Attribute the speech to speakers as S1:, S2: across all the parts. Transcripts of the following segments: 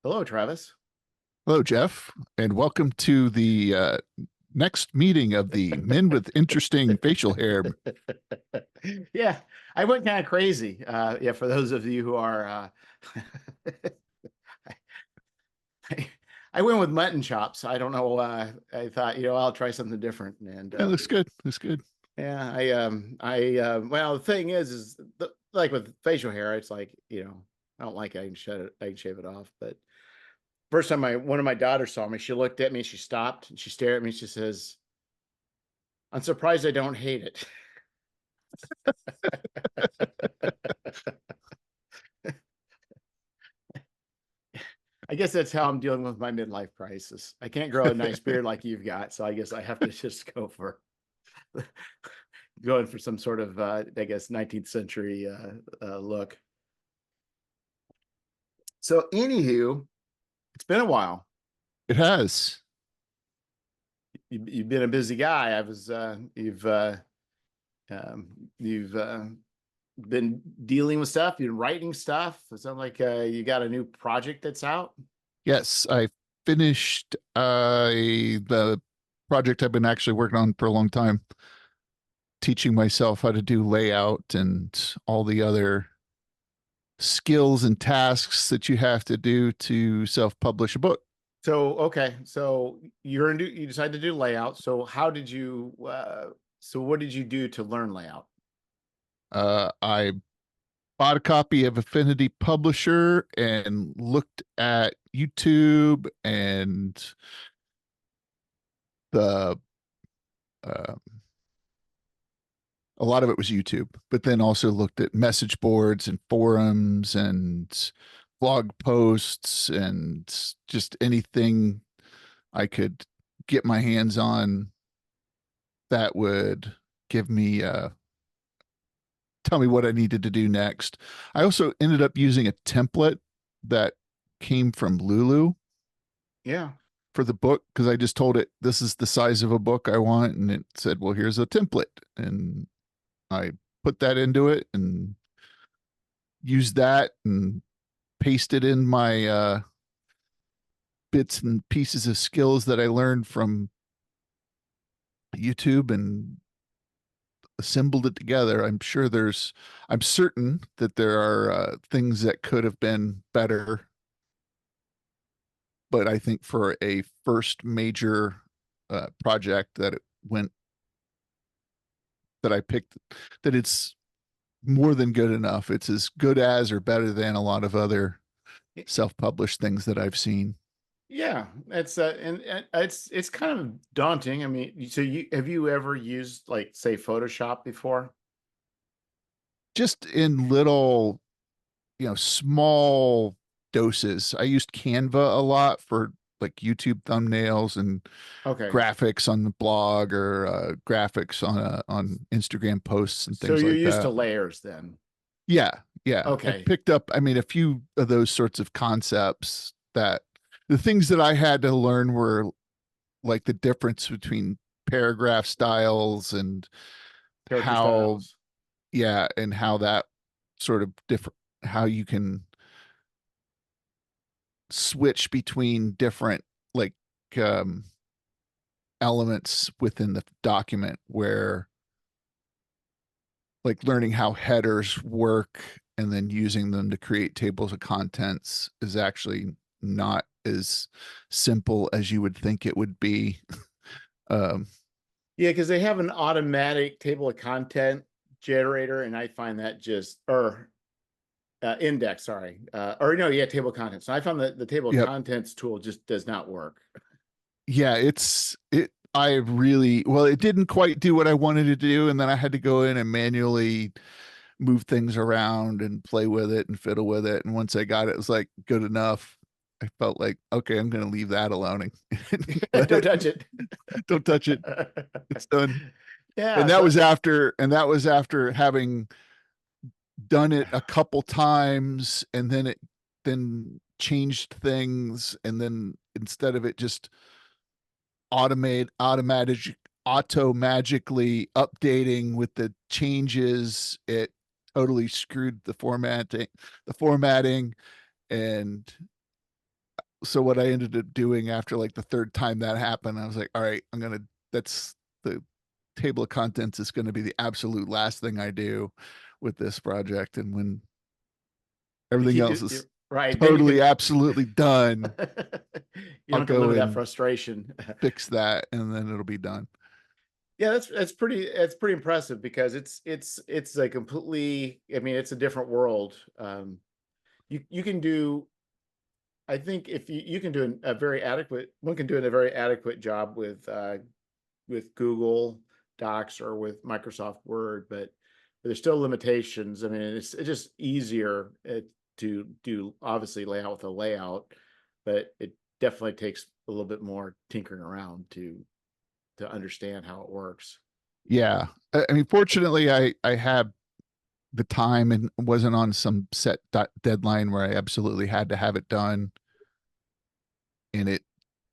S1: Hello, Travis.
S2: Hello, Jeff, and welcome to the next meeting of the Men with Interesting Facial Hair.
S1: Yeah, I went kind of crazy. Yeah, for those of you who are, I, I went with mutton chops. I don't know. I thought, I'll try something different. And
S2: It looks good. Looks good.
S1: yeah, well, the thing is like with facial hair, it's like, I don't like it. I can shed it. I can shave it off. But first time one of my daughters saw me, she looked at me, she stopped, and she stared at me. She says, "I'm surprised I don't hate it." I guess that's how I'm dealing with my midlife crisis. I can't grow a nice beard like you've got, so I guess I have to just go for going for some sort of, I guess, 19th century look. So, anywho, it's been a while.
S2: It has.
S1: You've been a busy guy. You've been dealing with stuff. You're writing stuff. It sounds like you got a new project that's out.
S2: Yes, I finished the project I've been actually working on for a long time, teaching myself how to do layout and all the other skills and tasks that you have to do to self-publish a book.
S1: So okay, so you decided to do layout. So how did you? So what did you do to learn layout?
S2: I bought a copy of Affinity Publisher and looked at YouTube and the uh, a lot of it was YouTube, but then also looked at message boards and forums and blog posts and just anything I could get my hands on that would give me tell me what I needed to do next. I also ended up using a template that came from Lulu
S1: Yeah.
S2: for the book because I just told it this is the size of a book I want, and it said, "Well, here's a template," and I put that into it and used that and pasted in my bits and pieces of skills that I learned from YouTube and assembled it together. I'm certain that there are things that could have been better, but I think for a first major project that it went that I picked, that it's more than good enough. It's as good as or better than a lot of other self-published things that I've seen.
S1: Yeah, and it's kind of daunting. I mean, so have you ever used like say Photoshop before?
S2: Just in little, small doses. I used Canva a lot for like YouTube thumbnails and
S1: Okay.
S2: graphics on the blog or graphics on Instagram posts and
S1: So
S2: things
S1: you're
S2: like
S1: used to
S2: that.
S1: layers then.
S2: Yeah, yeah. I
S1: Okay.
S2: picked up, I mean, a few of those sorts of concepts that the things that I had to learn were like the difference between paragraph styles and
S1: Character
S2: how,
S1: styles.
S2: yeah, and how that sort of different, how you can switch between different like um elements within the document where like learning how headers work and then using them to create tables of contents is actually not as simple as you would think it would be. um
S1: Yeah, because they have an automatic table of content generator, and I find that just or index, sorry. Or no, yeah, table of contents. So I found that the table of
S2: yep.
S1: contents tool just does not work.
S2: Yeah, I really, well, it didn't quite do what I wanted to do, and then I had to go in and manually move things around and play with it and fiddle with it. And once I got it, it was like good enough. I felt like, okay, I'm going to leave that alone and let
S1: Don't
S2: it,
S1: touch it.
S2: don't touch it. It's done.
S1: Yeah,
S2: And that
S1: so
S2: was after having done it a couple times and then it then changed things. And then instead of it just automatic auto magically updating with the changes, it totally screwed the formatting and so what I ended up doing after like the third time that happened, I was like, all right, that's the table of contents is going to be the absolute last thing I do with this project. And when
S1: You
S2: everything
S1: keep
S2: else
S1: it
S2: is
S1: right, then you
S2: totally,
S1: can
S2: absolutely done,
S1: you don't
S2: I'll
S1: have to live
S2: go
S1: with that
S2: and
S1: frustration.
S2: fix that and then it'll be done.
S1: Yeah, that's pretty impressive because it's a completely, I mean, it's a different world. You can do, I think if you can do a very adequate, one can do a very adequate job with Google Docs or with Microsoft Word, but there's still limitations. I mean, it's just easier to do, obviously, layout with a layout, but it definitely takes a little bit more tinkering around to understand how it works.
S2: Yeah. I mean, fortunately, I had the time and wasn't on some set deadline where I absolutely had to have it done. And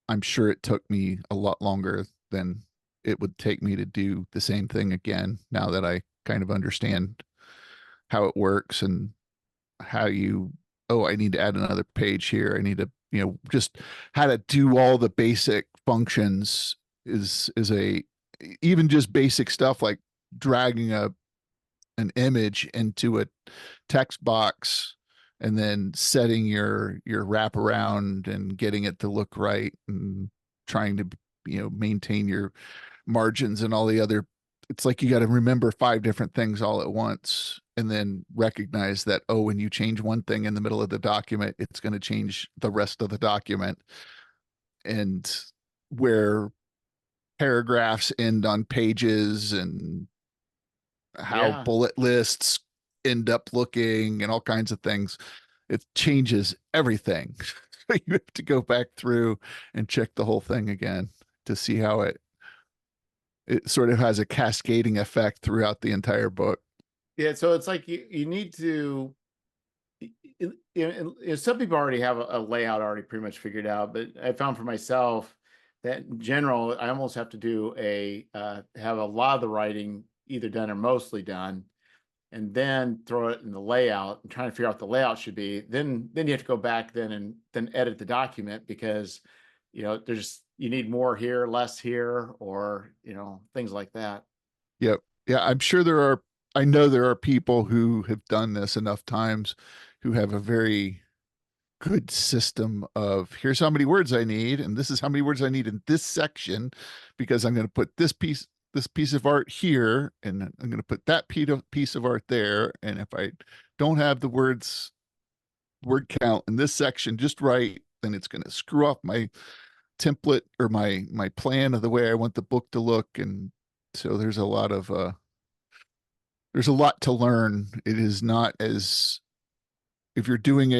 S2: I'm sure it took me a lot longer than it would take me to do the same thing again now that I kind of understand how it works and how you, oh, I need to add another page here. I need to, just how to do all the basic functions is a even just basic stuff like dragging an image into a text box and then setting your wraparound and getting it to look right and trying to maintain your margins and all the other. It's like you got to remember five different things all at once and then recognize that, oh, when you change one thing in the middle of the document, it's going to change the rest of the document. And where paragraphs end on pages and how
S1: Yeah.
S2: bullet lists end up looking and all kinds of things. It changes everything. You have to go back through and check the whole thing again to see how it sort of has a cascading effect throughout the entire book.
S1: Yeah, so it's like you need to, some people already have a layout already pretty much figured out, but I found for myself that in general, I almost have to do have a lot of the writing either done or mostly done, and then throw it in the layout and trying to figure out what the layout should be. Then you have to go back then and then edit the document because you need more here, less here, or things like that.
S2: Yep. Yeah, I know there are people who have done this enough times who have a very good system of here's how many words I need, and this is how many words I need in this section, because I'm going to put this piece of art here, and I'm going to put that piece of art there. And if I don't have the word count in this section just right, then it's going to screw up my template or my plan of the way I want the book to look. And so there's a lot to learn. It is not as if you're doing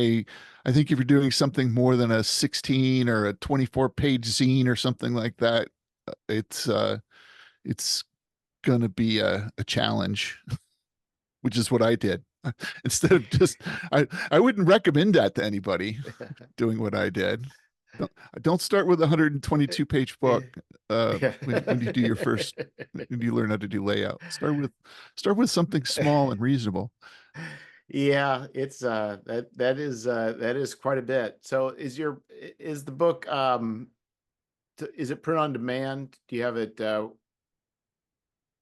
S2: I think if you're doing something more than a 16 or a 24 page zine or something like that, it's gonna be a challenge, which is what I did. Instead of just, I wouldn't recommend that to anybody doing what I did. Don't start with a 122-page book when you do your first when you learn how to do layout. Start with something small and reasonable.
S1: Yeah, it's that is quite a bit. So is the book is it print on demand? Do you have it or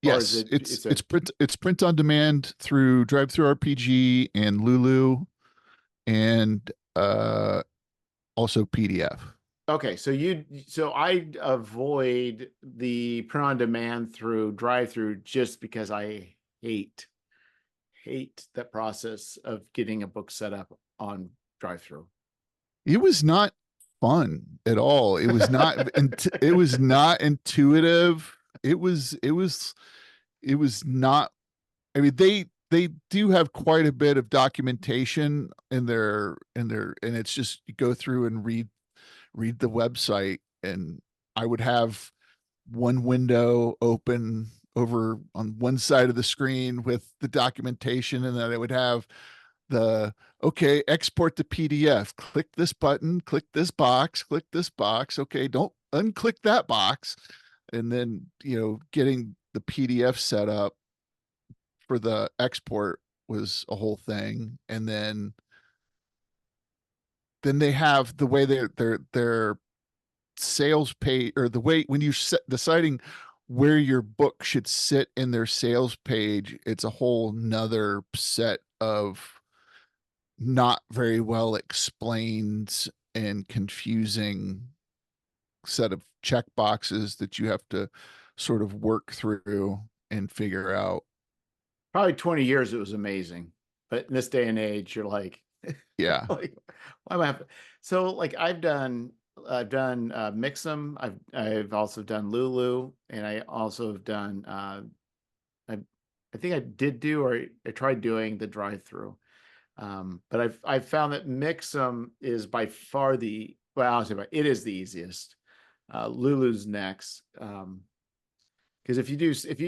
S1: is
S2: Yes,
S1: it
S2: it's
S1: it's a
S2: it's print on demand through Drive Through RPG and Lulu and also PDF.
S1: okay, so I avoid the print on demand through drive through just because I hate that process of getting a book set up on drive through.
S2: It was not fun at all. It was not intuitive. It was not. I mean, they do have quite a bit of documentation and it's just you go through and read the website, and I would have one window open over on one side of the screen with the documentation, and then I would have the okay, export to PDF, click this button, click this box, click this box. Okay, don't unclick that box. And then, getting the PDF set up for the export was a whole thing. And then then they have the way their sales page, or the way when you set deciding where your book should sit in their sales page, it's a whole nother set of not very well explained and confusing set of check boxes that you have to sort of work through and figure out.
S1: Probably 20 years it was amazing. But in this day and age, you're like,
S2: Yeah.
S1: like, why am I so like I've done Mixum, I've also done Lulu, and I also have done I I think I did do, or I tried doing the drive-through. But I've found that Mixum is by far the, well, I'll say it is the easiest. Lulu's next. Because if you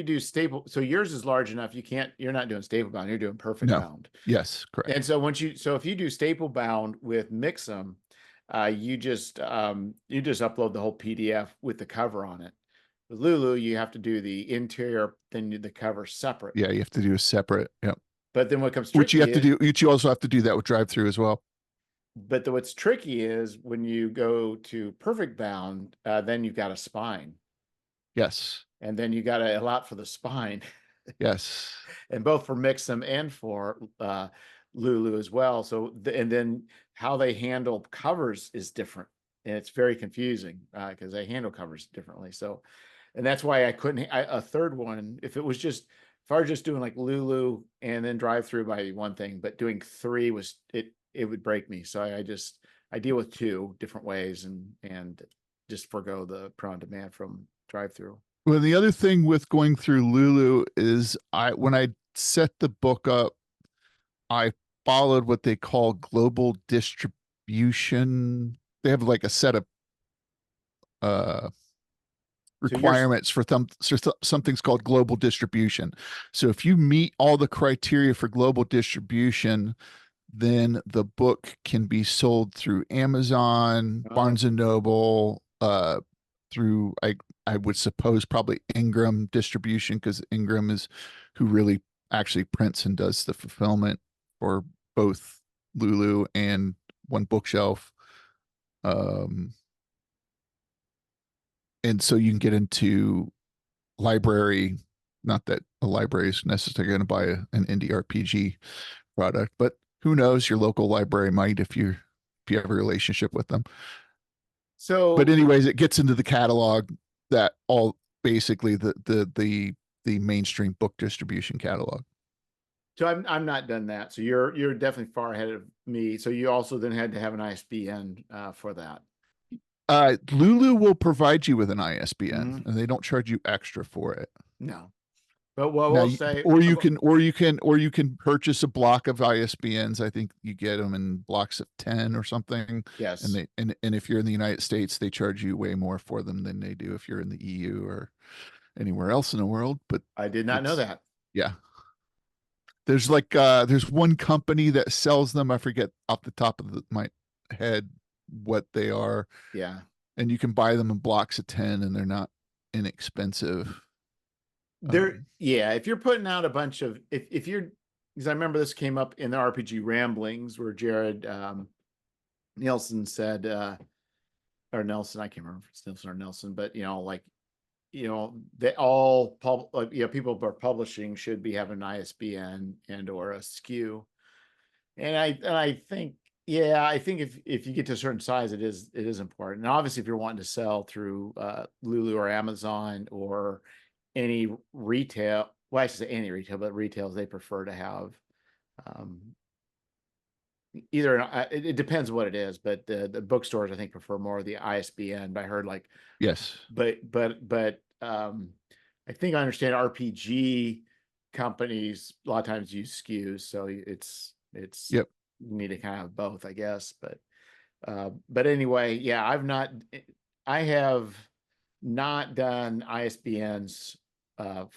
S1: do staple, so yours is large enough, you're not doing staple bound, you're doing perfect
S2: No.
S1: bound.
S2: Yes, correct.
S1: And so if you do staple bound with Mixum, you just upload the whole PDF with the cover on it. With Lulu, you have to do the interior, then the cover separate.
S2: Yeah, you have to do a separate. Yep.
S1: But then what comes
S2: Which you
S1: tricky
S2: have to
S1: is,
S2: do. Which you also have to do that with drive through as well.
S1: what's tricky is when you go to perfect bound, then you've got a spine,
S2: Yes.
S1: and then you got to allot for the spine.
S2: Yes.
S1: And both for Mixum and for Lulu as well. So and then how they handle covers is different, and it's very confusing because they handle covers differently. So, and that's why I couldn't a third one if it was just, if I were just doing like Lulu and then drive through by one thing, but doing three was it would break me. So I deal with two different ways and just forgo the pro on demand from drive through.
S2: Well, the other thing with going through Lulu is when I set the book up, I followed what they call global distribution. They have like a set of uh
S1: So you're
S2: requirements for something's called global distribution. So if you meet all the criteria for global distribution, then the book can be sold through Amazon, Barnes and Noble, through I would suppose probably Ingram distribution, because Ingram is who really actually prints and does the fulfillment for both Lulu and One Bookshelf. Um, and so you can get into library. Not that a library is necessarily going to buy an indie RPG product, but who knows? Your local library might if you have a relationship with them. But
S1: so
S2: anyways, it gets into the catalog that all basically the mainstream book distribution catalog.
S1: So I'm not done that. So you're definitely far ahead of me. So you also then had to have an ISBN for that.
S2: Lulu will provide you with an ISBN,
S1: Mhm.
S2: and they don't charge you extra for it.
S1: No, but what
S2: Now,
S1: we'll say,
S2: or you can purchase a block of ISBNs. I think you get them in blocks of 10 or something. And
S1: yes,
S2: and if you're in the United States, they charge you way more for them than they do if you're in the EU or anywhere else in the world. But
S1: I did not know
S2: it's
S1: that.
S2: yeah. There's one company that sells them. I forget off the top of my head what they are,
S1: Yeah,
S2: and you can buy them in blocks of 10, and they're not inexpensive.
S1: yeah. If you're putting out a bunch of, if you're, because I remember this came up in the RPG Ramblings where Jared Nielsen said, or Nelson, I can't remember if it's Nielsen or Nelson, but like they all people who are publishing should be having an ISBN and or a SKU. And I think, yeah, I think if you get to a certain size, it is important. And obviously, if you're wanting to sell through Lulu or Amazon or any retail, well, I should say any retail, but retails they prefer to have um, either. It depends what it is, but the bookstores I think prefer more of the ISBN. But I heard like,
S2: Yes.
S1: but I think I understand RPG companies a lot of times use SKUs, so it's
S2: Yep.
S1: you need to kind of have both, I guess. But anyway, yeah, I have not done ISBNs.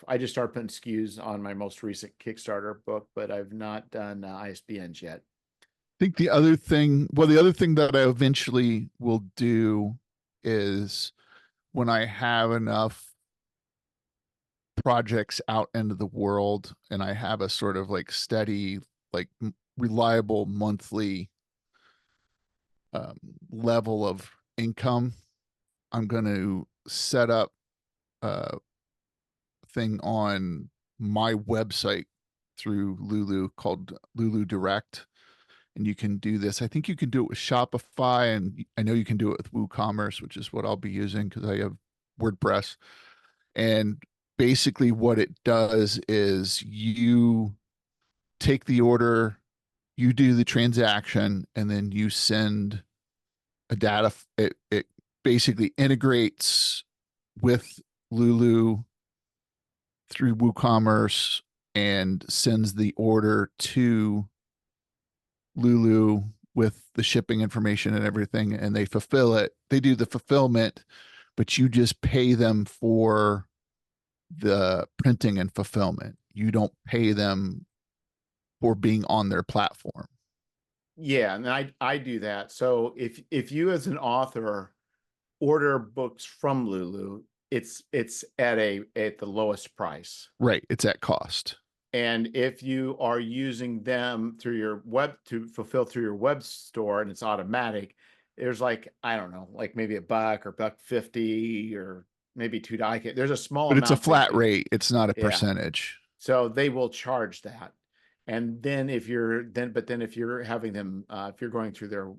S1: I just started putting SKUs on my most recent Kickstarter book, but I've not done ISBNs yet.
S2: Think the other thing that I eventually will do is when I have enough projects out into the world and I have a sort of like steady, like reliable monthly level of income, I'm going to set up a thing on my website through Lulu called Lulu Direct. And you can do this. I think you can do it with Shopify, and I know you can do it with WooCommerce, which is what I'll be using because I have WordPress. And basically, what it does is you take the order, you do the transaction, and then you send a data. It basically integrates with Lulu through WooCommerce and sends the order to Lulu with the shipping information and everything, and they fulfill it. They do the fulfillment, but you just pay them for the printing and fulfillment. You don't pay them for being on their platform.
S1: Yeah, and I do that. So if you as an author order books from Lulu, it's at the lowest price.
S2: Right. It's at cost.
S1: And if you are using them through your web to fulfill through your web store and it's automatic, there's like, I don't know, like maybe $1 or $1.50 or maybe $2. There's a small
S2: But it's a
S1: amount that
S2: flat rate. It's not a
S1: yeah.
S2: percentage.
S1: So they will charge that. And then but then if you're having them, if you're going through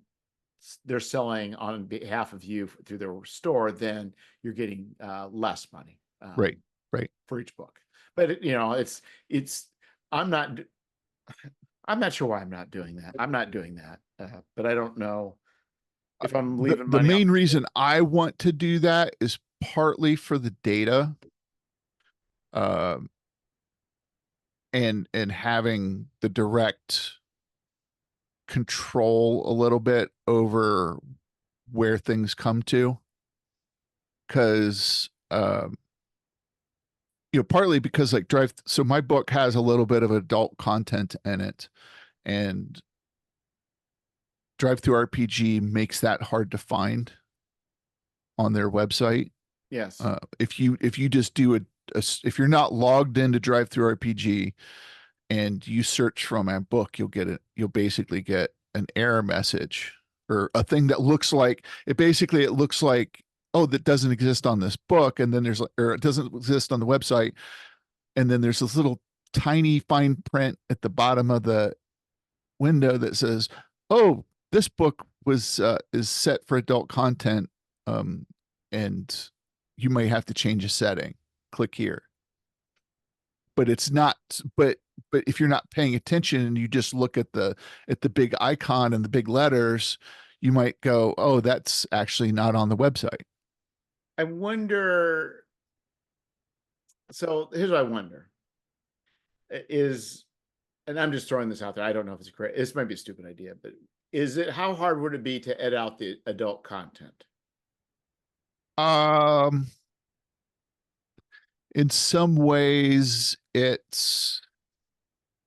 S1: they're selling on behalf of you through their store, then you're getting less money
S2: Right. Right.
S1: for each book. But it's I'm not I'm not sure why I'm not doing that. I'm not doing that, but I don't know if I'm leaving
S2: The
S1: money on
S2: main
S1: the
S2: reason
S1: table.
S2: I want to do that is partly for the data, uh, and having the direct control a little bit over where things come to. Because partly because like so my book has a little bit of adult content in it, and Drive Through RPG makes that hard to find on their website.
S1: Yes.
S2: If you just do if you're not logged into Drive Through RPG and you search from a book, you'll basically get an error message or a thing that looks like it looks like, oh, that doesn't exist on this book, and then or it doesn't exist on the website, and then there's this little tiny fine print at the bottom of the window that says, oh, this book was is set for adult content, um, and you may have to change a setting. Click here. But it's not. But if you're not paying attention and you just look at the big icon and the big letters, you might go, oh, that's actually not on the website.
S1: I wonder. So here's what I wonder is, and I'm just throwing this out there. I don't know if it's correct. This might be a stupid idea, but how hard would it be to edit out the adult content?
S2: Um, in some ways, it's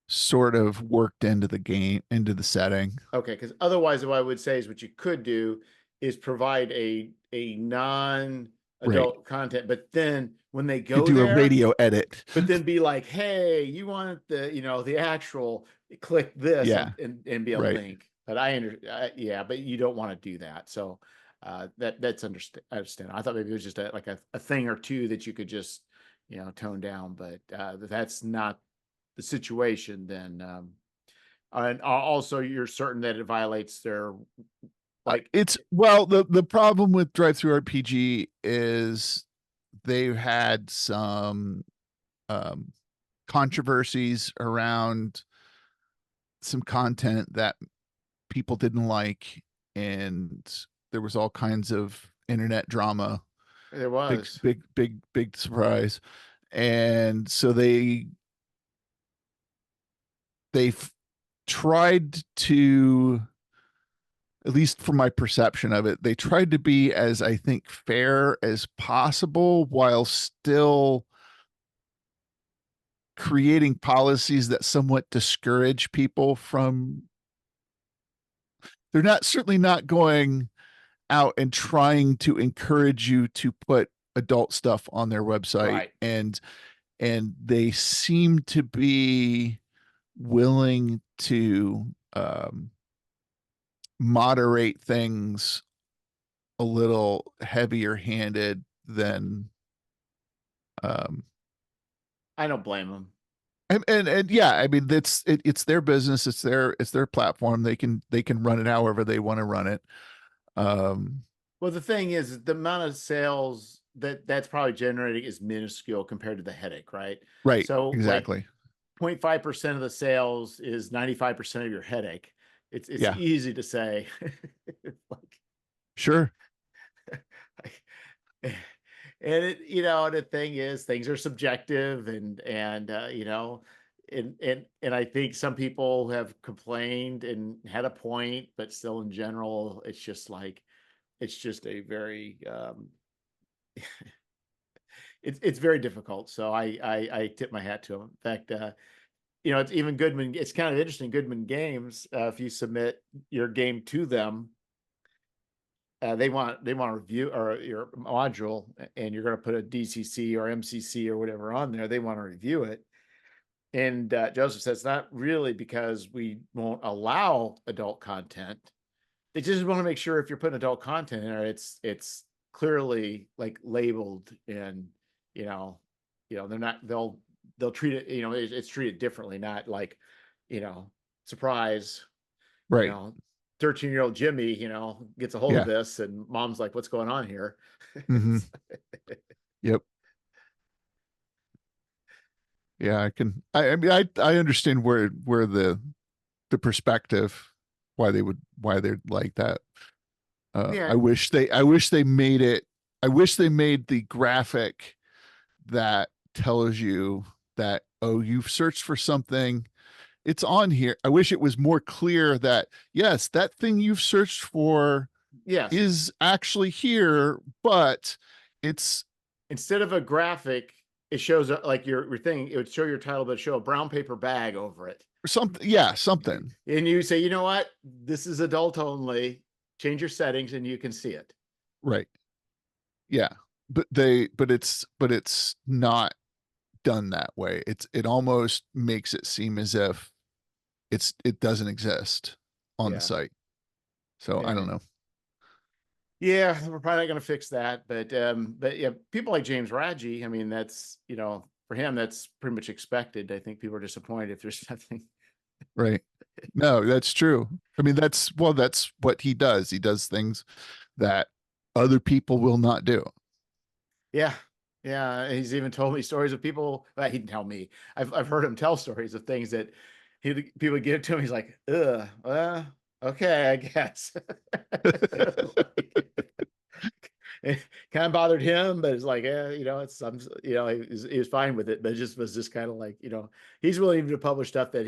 S2: sort of worked into the game, into the setting.
S1: Okay, because otherwise, what I would say is what you could do is provide a
S2: Right.
S1: non-adult content, but then when they
S2: You could
S1: go
S2: do a
S1: there,
S2: radio edit.
S1: but then be like, hey, you want the actual, click this
S2: Yeah.
S1: and be a
S2: Right.
S1: link. But yeah, but you don't want to do that. So that's I understand. I thought maybe it was just like a thing or two that you could just tone down, but that's not the situation. Then and also you're certain that it violates their like
S2: It's well, the problem with Drive Through RPG is they've had some um, controversies around some content that people didn't like, and there was all kinds of internet drama.
S1: there
S2: Big,
S1: was.
S2: big, big, big surprise. And so they've tried to, at least from my perception of it, they tried to be as, I think, fair as possible while still creating policies that somewhat discourage people from, they're not certainly not going out and trying to encourage you to put adult stuff on their website,
S1: Right.
S2: and they seem to be willing to moderate things a little heavier handed than um
S1: I don't blame them.
S2: and yeah, I mean it's their business, it's their platform. They can run it however they want to run it. Um
S1: Well, the thing is, the amount of sales that's probably generating is minuscule compared to the headache, right?
S2: right,
S1: So like
S2: exactly.
S1: 0.5% of the sales is 95% of your headache. It's
S2: Yeah,
S1: easy to say. Like,
S2: sure.
S1: and it, the thing is, things are subjective, and and I think some people have complained and had a point, but still in general, it's just like it's just a very it's very difficult. So I tip my hat to them. In fact, it's even Goodman. It's kind of interesting. Goodman Games, if you submit your game to them, they want to review or your module, and you're going to put a DCC or MCC or whatever on there. They want to review it. And Joseph says not really because we won't allow adult content. They just want to make sure if you're putting adult content in there, it's clearly like labeled, and you know, they're not they'll treat it, it's treated differently, not like, you know, surprise, you
S2: Right.
S1: know, 13-year-old Jimmy, gets a hold of
S2: Yeah.
S1: this, and mom's like, what's going on here?
S2: Hmm.
S1: It's-
S2: Yep. Yeah, I mean I understand where the perspective why they're like that.
S1: yeah,
S2: I wish they made it I wish they made the graphic that tells you that, oh, you've searched for something, it's on here. I wish it was more clear that yes, that thing you've searched for
S1: yes.
S2: is actually here, but it's
S1: Instead of a graphic, it shows like your thing. It would show your title, but show a brown paper bag over it.
S2: something, yeah, something.
S1: And you say, you know what? This is adult only. Change your settings and you can see it.
S2: Right. Yeah. But it's not done that way. It almost makes it seem as if it doesn't exist on the
S1: Yeah.
S2: site. So I don't
S1: And
S2: know.
S1: yeah, we're probably not going to fix that. But yeah, people like James Raji, I mean, that's, for him, that's pretty much expected. I think people are disappointed if there's nothing.
S2: Right. No, that's true. I mean, that's what he does. He does things that other people will not do.
S1: Yeah. Yeah. He's even told me stories of people. Well, he didn't tell me. I've heard him tell stories of things that people give to him. He's like, okay, I guess. It kind of bothered him, but it's like, it's some, he was fine with it, but it just was just kind of like, he's willing to publish stuff that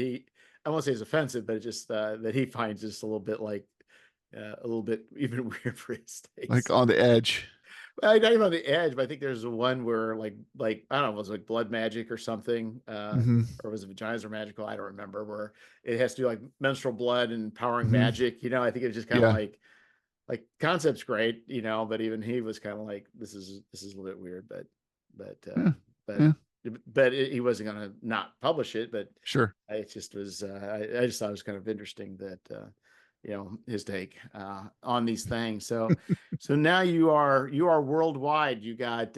S1: I won't say is offensive, but just that he finds just a little bit like a little bit even weird for his
S2: Like
S1: taste.
S2: on the edge.
S1: Well, not even on the edge, but I think there's one where like I don't know, it was like blood magic or something,
S2: Hmm.
S1: or was it vaginas are magical? I don't remember. Where it has to do like menstrual blood and powering
S2: Hmm.
S1: magic. I think it's just kind of
S2: Yeah.
S1: like concept's great, but even he was kind of like, this is a little bit weird, but
S2: Yeah.
S1: but
S2: Yeah.
S1: he wasn't gonna not publish it, but
S2: Sure.
S1: it just was I just thought it was kind of interesting that his take on these things. So now you are worldwide. You got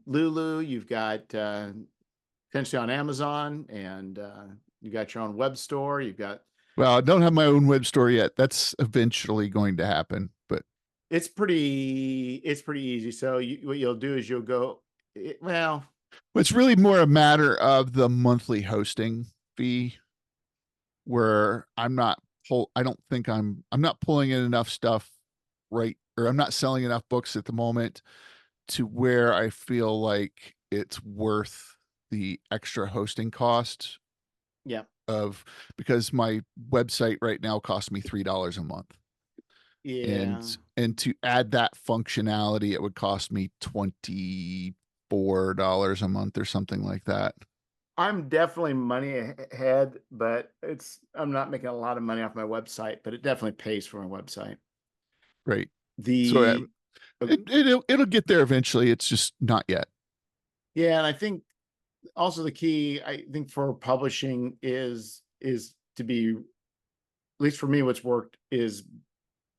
S1: Lulu, you've got potentially on Amazon, and you got your own web store. You've got
S2: Well, I don't have my own web store yet. That's eventually going to happen, but
S1: it's pretty easy. So what you'll do is you'll go well,
S2: it's really more a matter of the monthly hosting fee where I don't think I'm not pulling in enough stuff right, or I'm not selling enough books at the moment to where I feel like it's worth the extra hosting cost
S1: yeah,
S2: of, because my website right now costs me $3 a month.
S1: yeah.
S2: And to add that functionality, it would cost me $24 a month or something like that.
S1: I'm definitely money ahead, but I'm not making a lot of money off my website, but it definitely pays for my website.
S2: Right. So
S1: The uh,
S2: it'll get there eventually. It's just not yet.
S1: yeah, and I think also the key I think for publishing is to be least for me, what's worked is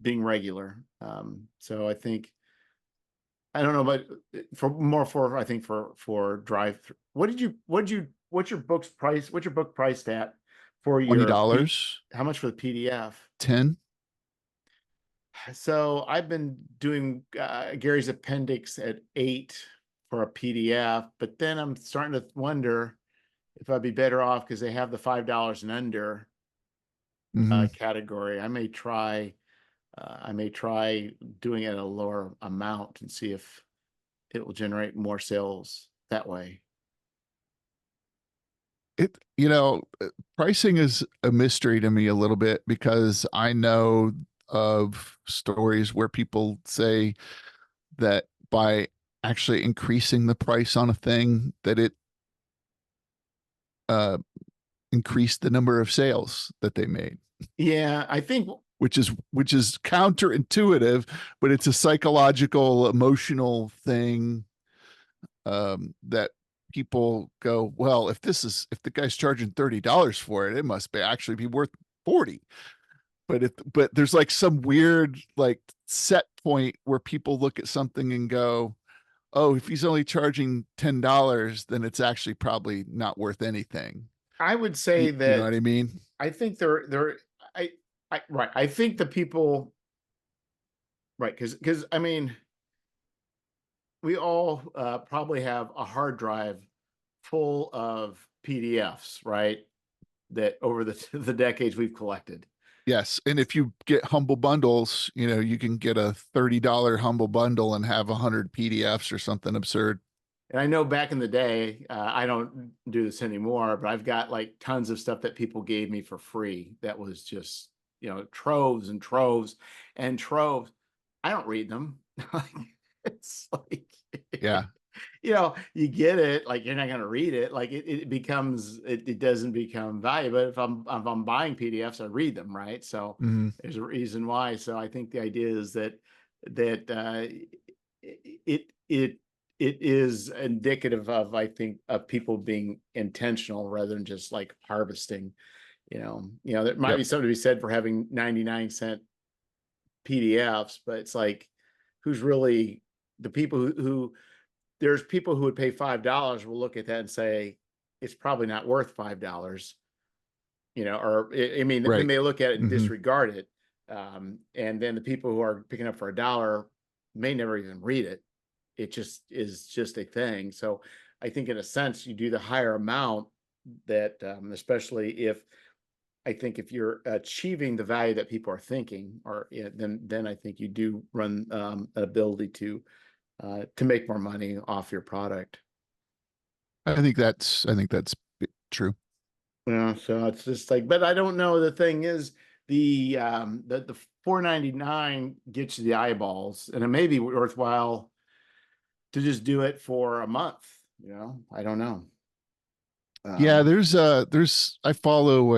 S1: being regular. So I think I don't know, but for more for I think for drive. What's your book's price? What's your book priced at for your P?
S2: $20,
S1: How much for the PDF?
S2: 10.
S1: So I've been doing Gary's appendix at 8 for a PDF, but then I'm starting to wonder if I'd be better off because they have the $5 and under
S2: Hmm.
S1: category. I may try doing it at a lower amount and see if it will generate more sales that way.
S2: It, pricing is a mystery to me a little bit because I know of stories where people say that by actually increasing the price on a thing that it uh increased the number of sales that they made,
S1: Yeah, I think
S2: which is counterintuitive, but it's a psychological emotional thing, that people go, well, if the guy's charging $30 for it, it must be actually be worth 40. But there's like some weird like set point where people look at something and go, oh, if he's only charging $10, then it's actually probably not worth anything.
S1: I would
S2: You,
S1: say
S2: you know what
S1: that
S2: I mean?
S1: I think they're I right. I think the people right because I mean we all probably have a hard drive full of PDFs, right? That over the the decades we've collected.
S2: Yes. And if you get humble bundles, you can get a $30 humble bundle and have 100 PDFs or something absurd.
S1: And I know back in the day, I don't do this anymore, but I've got like tons of stuff that people gave me for free that was just, troves and troves and troves. I don't read them. It's like,
S2: Yeah.
S1: you get it, like you're not going to read it. Like it becomes, it doesn't become valuable. But if I'm buying PDFs, I read them, right? So
S2: Hmm.
S1: there's a reason why. So I think the idea is that it it is indicative of I think of people being intentional rather than just like harvesting. There might
S2: Yep.
S1: be something to be said for having 99-cent PDFs, but it's like who's really the people who there's people who would pay $5 will look at that and say it's probably not worth $5, or I mean they
S2: Right.
S1: may look at it and
S2: Hmm.
S1: disregard it. And then the people who are picking up for $1 may never even read it. It just is just a thing. So I think in a sense you do the higher amount that especially if I think if you're achieving the value that people are thinking, or then I think you do run an ability to make more money off your product.
S2: I think that's true.
S1: So it's just like, but I don't know. The thing is, the 4.99 gets you the eyeballs, and it may be worthwhile to just do it for a month. I don't know.
S2: Yeah,
S1: Um,
S2: there's I follow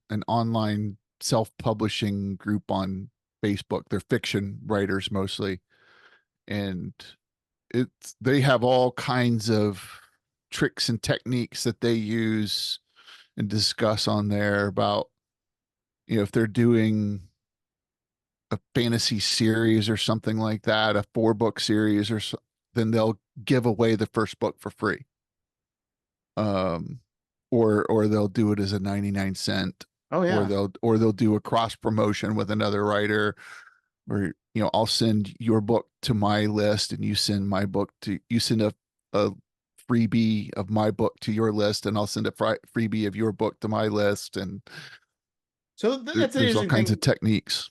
S2: an online self-publishing group on Facebook. They're fiction writers mostly, and they have all kinds of tricks and techniques that they use and discuss on there about, if they're doing a fantasy series or something like that, a 4-book series then they'll give away the first book for free. Um, or they'll do it as a 99 cent,
S1: oh
S2: or
S1: yeah.
S2: they'll do a cross promotion with another writer, or I'll send your book to my list and you send a freebie of my book to your list, and I'll send a freebie of your book to my list, and
S1: So that's an
S2: there's all
S1: interesting
S2: kinds of
S1: thing.
S2: techniques.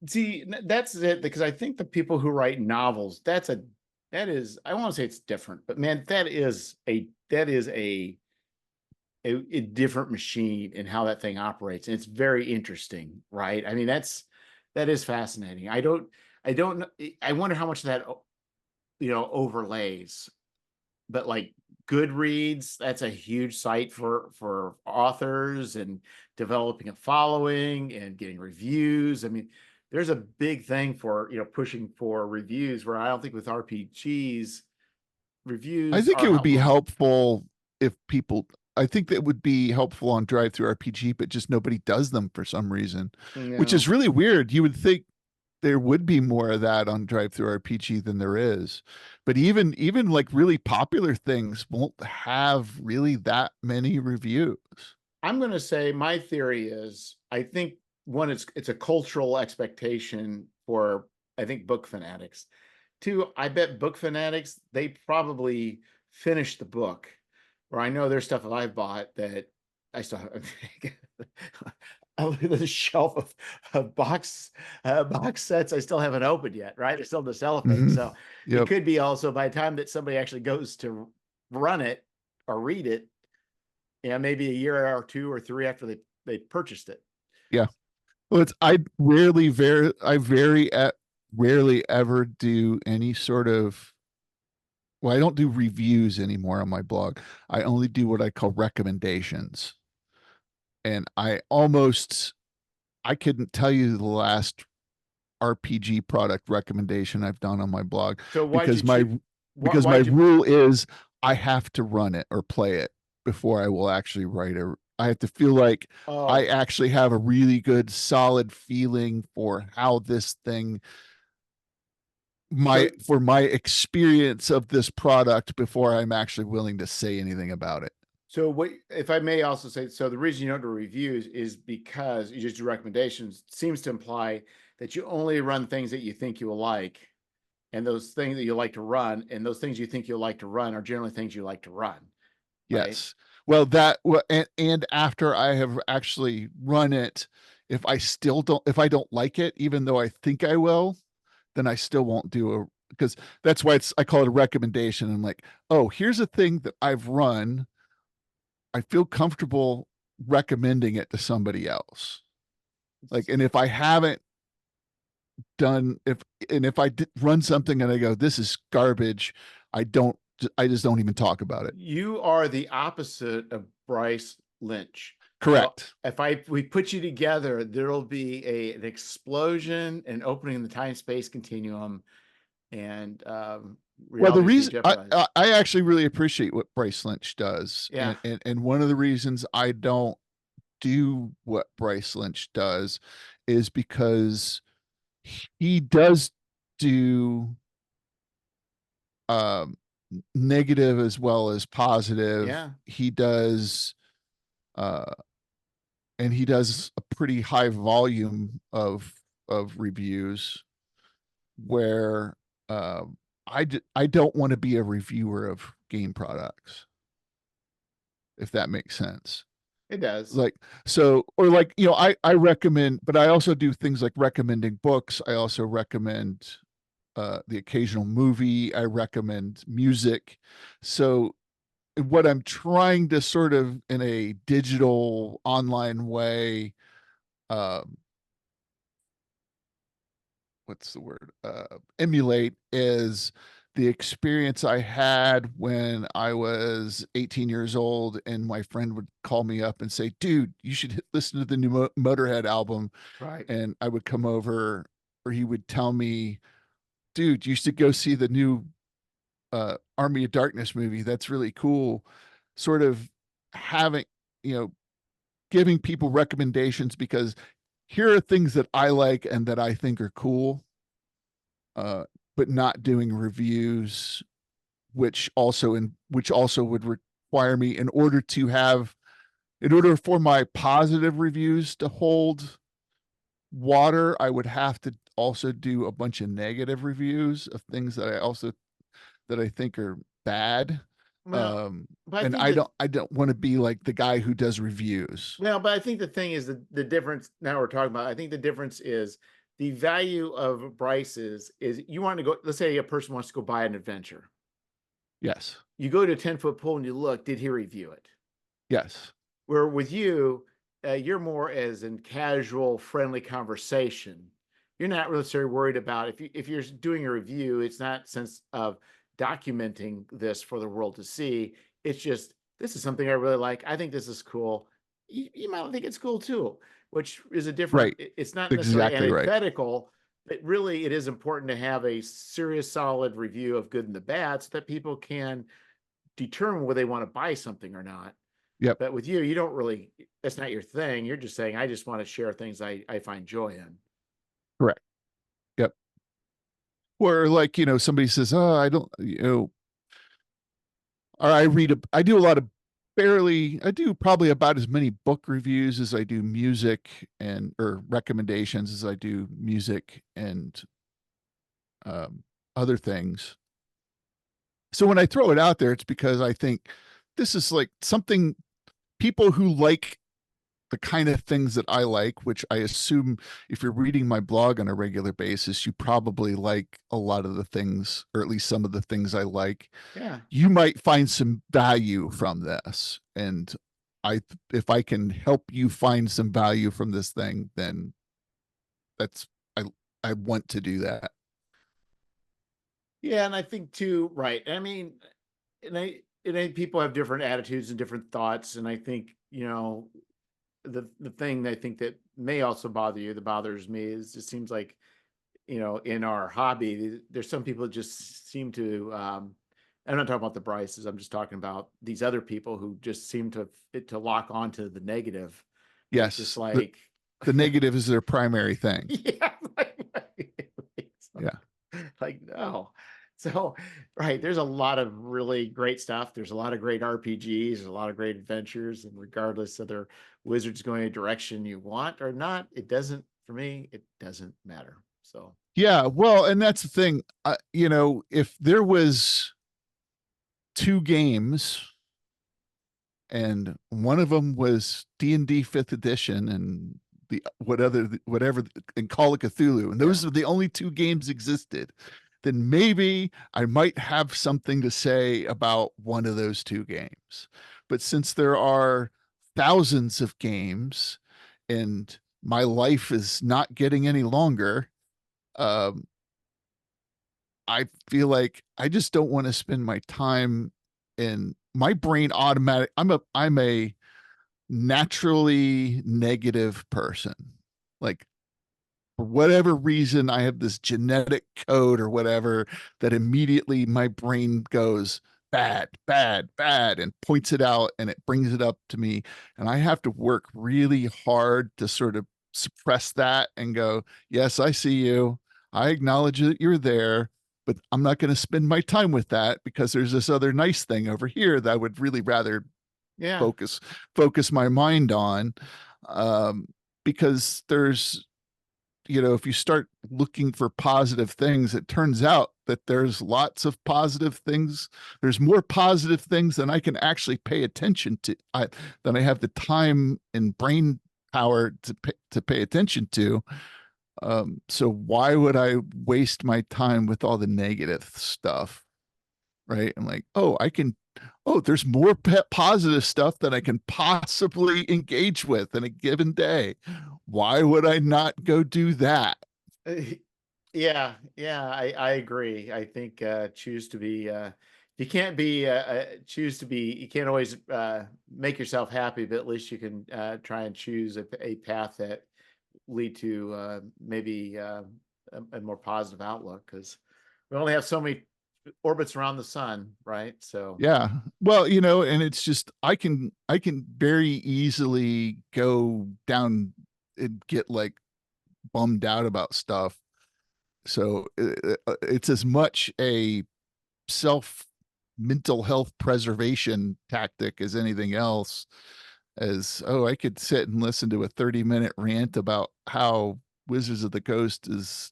S1: See, that's it because I think the people who write novels, that is I want to say it's different, but man, that is a different machine in how that thing operates, and it's very interesting, right? I mean, that is fascinating. I don't I wonder how much of that overlays, but like Goodreads, that's a huge site for authors and developing a following and getting reviews. I mean, there's a big thing for pushing for reviews where I don't think with RPGs
S2: I
S1: reviews
S2: think
S1: are
S2: it would be
S1: helpful.
S2: helpful if people I think that would be helpful on Drive Through RPG, but just nobody does them for some reason, which is
S1: No,
S2: really weird. You would think there would be more of that on Drive Through RPG than there is. But even like really popular things won't have really that many reviews.
S1: I'm going to say my theory is I think one, it's a cultural expectation for I think book fanatics. Two, I bet book fanatics they probably finished the book, or I know there's stuff that I've bought that I still have. I look at the shelf of box sets I still haven't opened yet, right? They're still in the cellophane.
S2: Hmm.
S1: So it
S2: Yep.
S1: could be also by the time that somebody actually goes to run it or read it, yeah, maybe a year or two or three after they purchased it.
S2: Yeah. Well, it's I very rarely ever do any sort of, well, I don't do reviews anymore on my blog. I only do what I call recommendations. And I couldn't tell you the last RPG product recommendation I've done on my blog
S1: So why'd you
S2: because
S1: choose?
S2: my
S1: Why'd you?
S2: rule is I have to run it or play it before I will actually write a. I have to feel like I
S1: Oh,
S2: actually have a really good solid feeling for how this thing,
S1: so
S2: my experience of this product before I'm actually willing to say anything about it.
S1: so what? If I may also say, so the reason you don't do reviews is because you just do recommendations. Seems to imply that you only run things that you think you will like, and those things that you like to run, and those things you think you'll like to run are generally things you like to run, right?
S2: Yes. Well, and after I have actually run it, if I don't like it, even though I think I will, then I still won't do a, because that's why I call it a recommendation. I'm like, oh, here's a thing that I've run. I feel comfortable recommending it to somebody else. Like, and if I haven't done, if I run something and I go, this is garbage, I don't, I just don't even talk about it.
S1: You are the opposite of Bryce Lynch. So
S2: Correct.
S1: if we put you together, there'll be an explosion and opening the time space continuum, and
S2: Well, the
S1: reality is be
S2: reason
S1: jeopardized.
S2: I actually really appreciate what Bryce Lynch does,
S1: Yeah.
S2: and one of the reasons I don't do what Bryce Lynch does is because he does do um negative as well as positive.
S1: Yeah.
S2: He does uh and he does a pretty high volume of reviews where I don't want to be a reviewer of game products, if that makes sense.
S1: It does.
S2: Like, so, or like, I recommend, but I also do things like recommending books. I also recommend the occasional movie. I recommend music. So what I'm trying to sort of in a digital online way, um, what's the word, emulate is the experience I had when I was 18 years old and my friend would call me up and say, dude, you should listen to the new Motorhead album.
S1: Right.
S2: And I would come over, or he would tell me, dude, you should go see the new Army of Darkness movie. That's really cool. Sort of having, you know, giving people recommendations because here are things that I like and that I think are cool, uh, but not doing reviews, which also would require me in order for my positive reviews to hold water, I would have to also do a bunch of negative reviews of things that I think are bad.
S1: Well, but I
S2: And
S1: think that
S2: I don't want to be like the guy who does reviews.
S1: well, but I think the thing is the difference now we're talking about. I think the difference is the value of Bryce is you want to go. Let's say a person wants to go buy an adventure.
S2: Yes.
S1: You go to a 10-foot pool and you look. Did he review it?
S2: Yes.
S1: Where with you, you're more as in casual, friendly conversation. You're not necessarily worried about if you're doing a review. It's not sense of documenting this for the world to see. It's just this is something I really like. I think this is cool. You might think it's cool too, which is a different.
S2: Right.
S1: It's not necessarily
S2: Exactly right.
S1: antithetical, but really it is important to have a serious, solid review of good and the bad, so that people can determine whether they want to buy something or not.
S2: Yep.
S1: But with you, you don't really, that's not your thing. You're just saying, I just want to share things I find joy in.
S2: Correct. Yep. Or like, somebody says, oh, I don't, or I do a lot of I do probably about as many book reviews as I do music or recommendations as I do music and um, other things. So when I throw it out there, it's because I think this is like something people who like the kind of things that I like, which I assume if you're reading my blog on a regular basis, you probably like a lot of the things, or at least some of the things I like.
S1: Yeah.
S2: You might find some value from this. And if I can help you find some value from this thing, then that's, I, I want to do that.
S1: Yeah. And I think too, right. I mean, and people have different attitudes and different thoughts. And I think, the thing I think that may also bother you, that bothers me, is it seems like, in our hobby, there's some people that just seem to, I'm not talking about the Bryces. I'm just talking about these other people who just seem to lock onto the negative. And it's just
S2: Yes. The,
S1: like,
S2: the negative is their primary thing.
S1: yeah,
S2: Yeah.
S1: like no. So, right, there's a lot of really great stuff. There's a lot of great RPGs, a lot of great adventures, and regardless of their wizards going a direction you want or not, it doesn't, for me, it doesn't matter. So,
S2: Yeah. Well, and that's the thing. If there was two games and one of them was D&D 5th edition and the whatever and Call of Cthulhu, and
S1: yeah.
S2: those are the only two games existed, then maybe I might have something to say about one of those two games. But since there are thousands of games and my life is not getting any longer, um, I feel like I just don't want to spend my time in my brain automatic. I'm a naturally negative person. Like for whatever reason, I have this genetic code or whatever that immediately my brain goes bad, bad, bad, and points it out and it brings it up to me. And I have to work really hard to sort of suppress that and go, yes, I see you. I acknowledge that you're there, but I'm not going to spend my time with that because there's this other nice thing over here that I would really rather
S1: Yeah.
S2: focus focus my mind on. um, because if you start looking for positive things, it turns out that there's lots of positive things. There's more positive things than I can actually pay attention to, than I have the time and brain power to pay attention to. So why would I waste my time with all the negative stuff? Right. I'm like, there's more positive stuff that I can possibly engage with in a given day. Why would I not go do that?
S1: Yeah, yeah, I agree. I think choose to be you can't be choose to be, you can't always make yourself happy, but at least you can try and choose a path that lead to maybe a more positive outlook, because we only have so many orbits around the sun, right? So,
S2: Yeah. Well, and it's just I can very easily go down and get like bummed out about stuff. So it's as much a self mental health preservation tactic as anything else. As, I could sit and listen to a 30-minute rant about how Wizards of the Coast is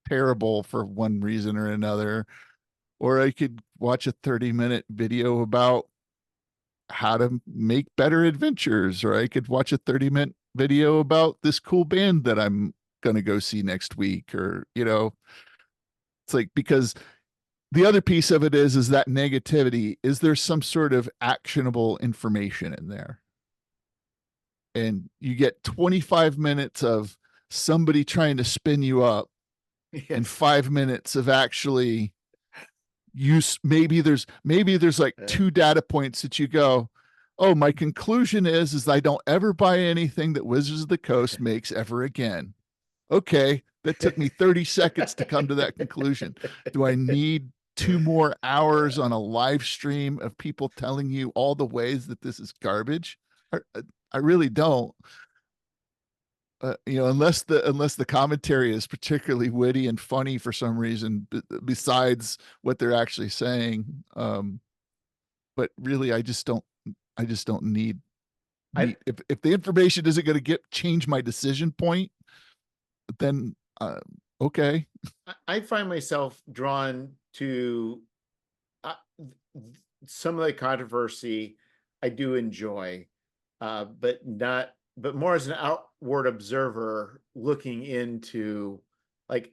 S2: terrible for one reason or another, or I could watch a 30-minute video about how to make better adventures, or I could watch a 30-minute video about this cool band that I'm going to go see next week, or it's like, because the other piece of it is that negativity, is there some sort of actionable information in there? And you get 25 minutes of somebody trying to spin you up and
S1: yes.
S2: 5 minutes of actually use. Maybe there's like
S1: Uh,
S2: two data points that you go, oh, my conclusion is I don't ever buy anything that Wizards of the Coast makes ever again. Okay, that took me 30 seconds to come to that conclusion. Do I need 2 more hours on a live stream of people telling you all the ways that this is garbage. I really don't. Unless the commentary is particularly witty and funny for some reason, besides what they're actually saying. But really, I just don't need
S1: I
S2: if the information isn't going to change my decision point, then okay.
S1: I find myself drawn to uh, some of the controversy. I do enjoy, but more as an outward observer looking into like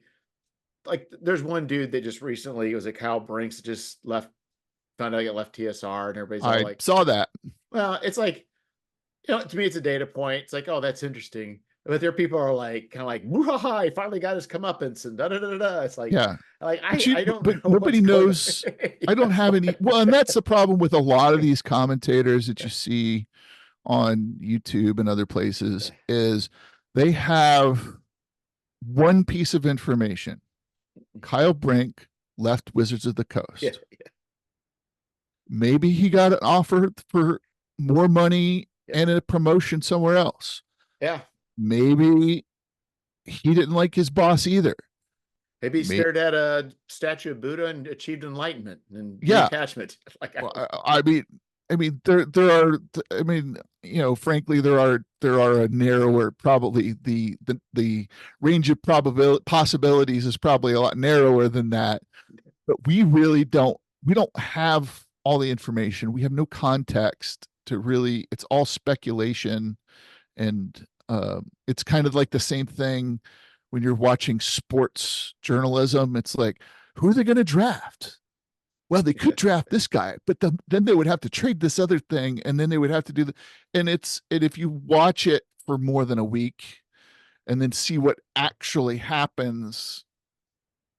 S1: there's one dude that just recently, it was a Kyle Brinks that just found out he left TSR, and everybody's all
S2: I
S1: like,
S2: saw that.
S1: well, it's like, to me, it's a data point. It's like, oh, that's interesting. But there are people are like, kind of like, "Woo-ha-ha, he finally got his comeuppance," and da da da da. It's
S2: Yeah.
S1: like
S2: But
S1: I don't
S2: but
S1: know what's
S2: nobody
S1: going on.
S2: knows. I don't have any. Well, and that's the problem with a lot of these commentators that you see on YouTube and other places is they have one piece of information. Kyle Brink left Wizards of the
S1: Yeah,
S2: Coast. Maybe he got an offer for more money
S1: yeah,
S2: and a promotion somewhere else.
S1: yeah.
S2: Maybe he didn't like his boss either.
S1: Maybe he
S2: Maybe,
S1: stared at a statue of Buddha and achieved enlightenment and
S2: yeah.
S1: detachment. Like,
S2: Well, I mean, there are. I mean, frankly, there are a narrower, probably the range of probability possibilities is probably a lot narrower than that. But we really don't. We don't have all the information. We have no context to really. It's all speculation, and it's kind of like the same thing when you're watching sports journalism. It's like, who are they going to draft? Well, they could draft this guy, but then they would have to trade this other thing, and then they would have to do the. And if you watch it for more than a week, and then see what actually happens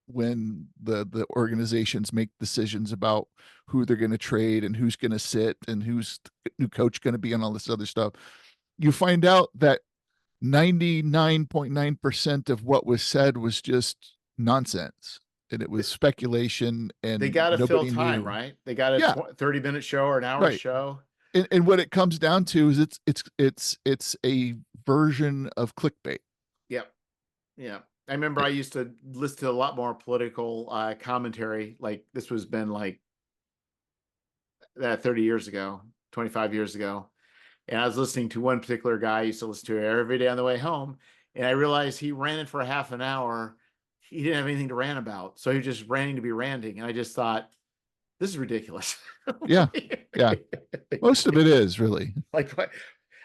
S2: when the organizations make decisions about who they're going to trade and who's going to sit and who's new coach going to be and all this other stuff, you find out that 99.9% of what was said was just nonsense, and it was speculation,
S1: they
S2: and
S1: got to fill
S2: nobody
S1: time,
S2: knew.
S1: right? They got a
S2: Yeah,
S1: 30-minute show or an hour
S2: right.
S1: show.
S2: And what it comes down to is it's a version of clickbait.
S1: Yep. Yeah. I remember I used to listen to a lot more political commentary. Like this was been like that 30 years ago, 25 years ago. And I was listening to one particular guy I used to listen to every day on the way home. And I realized he ran for a half an hour. He didn't have anything to rant about. So he was just ranting to be ranting. And I just thought, this is ridiculous.
S2: Yeah, yeah. Most of it is really.
S1: Like, what?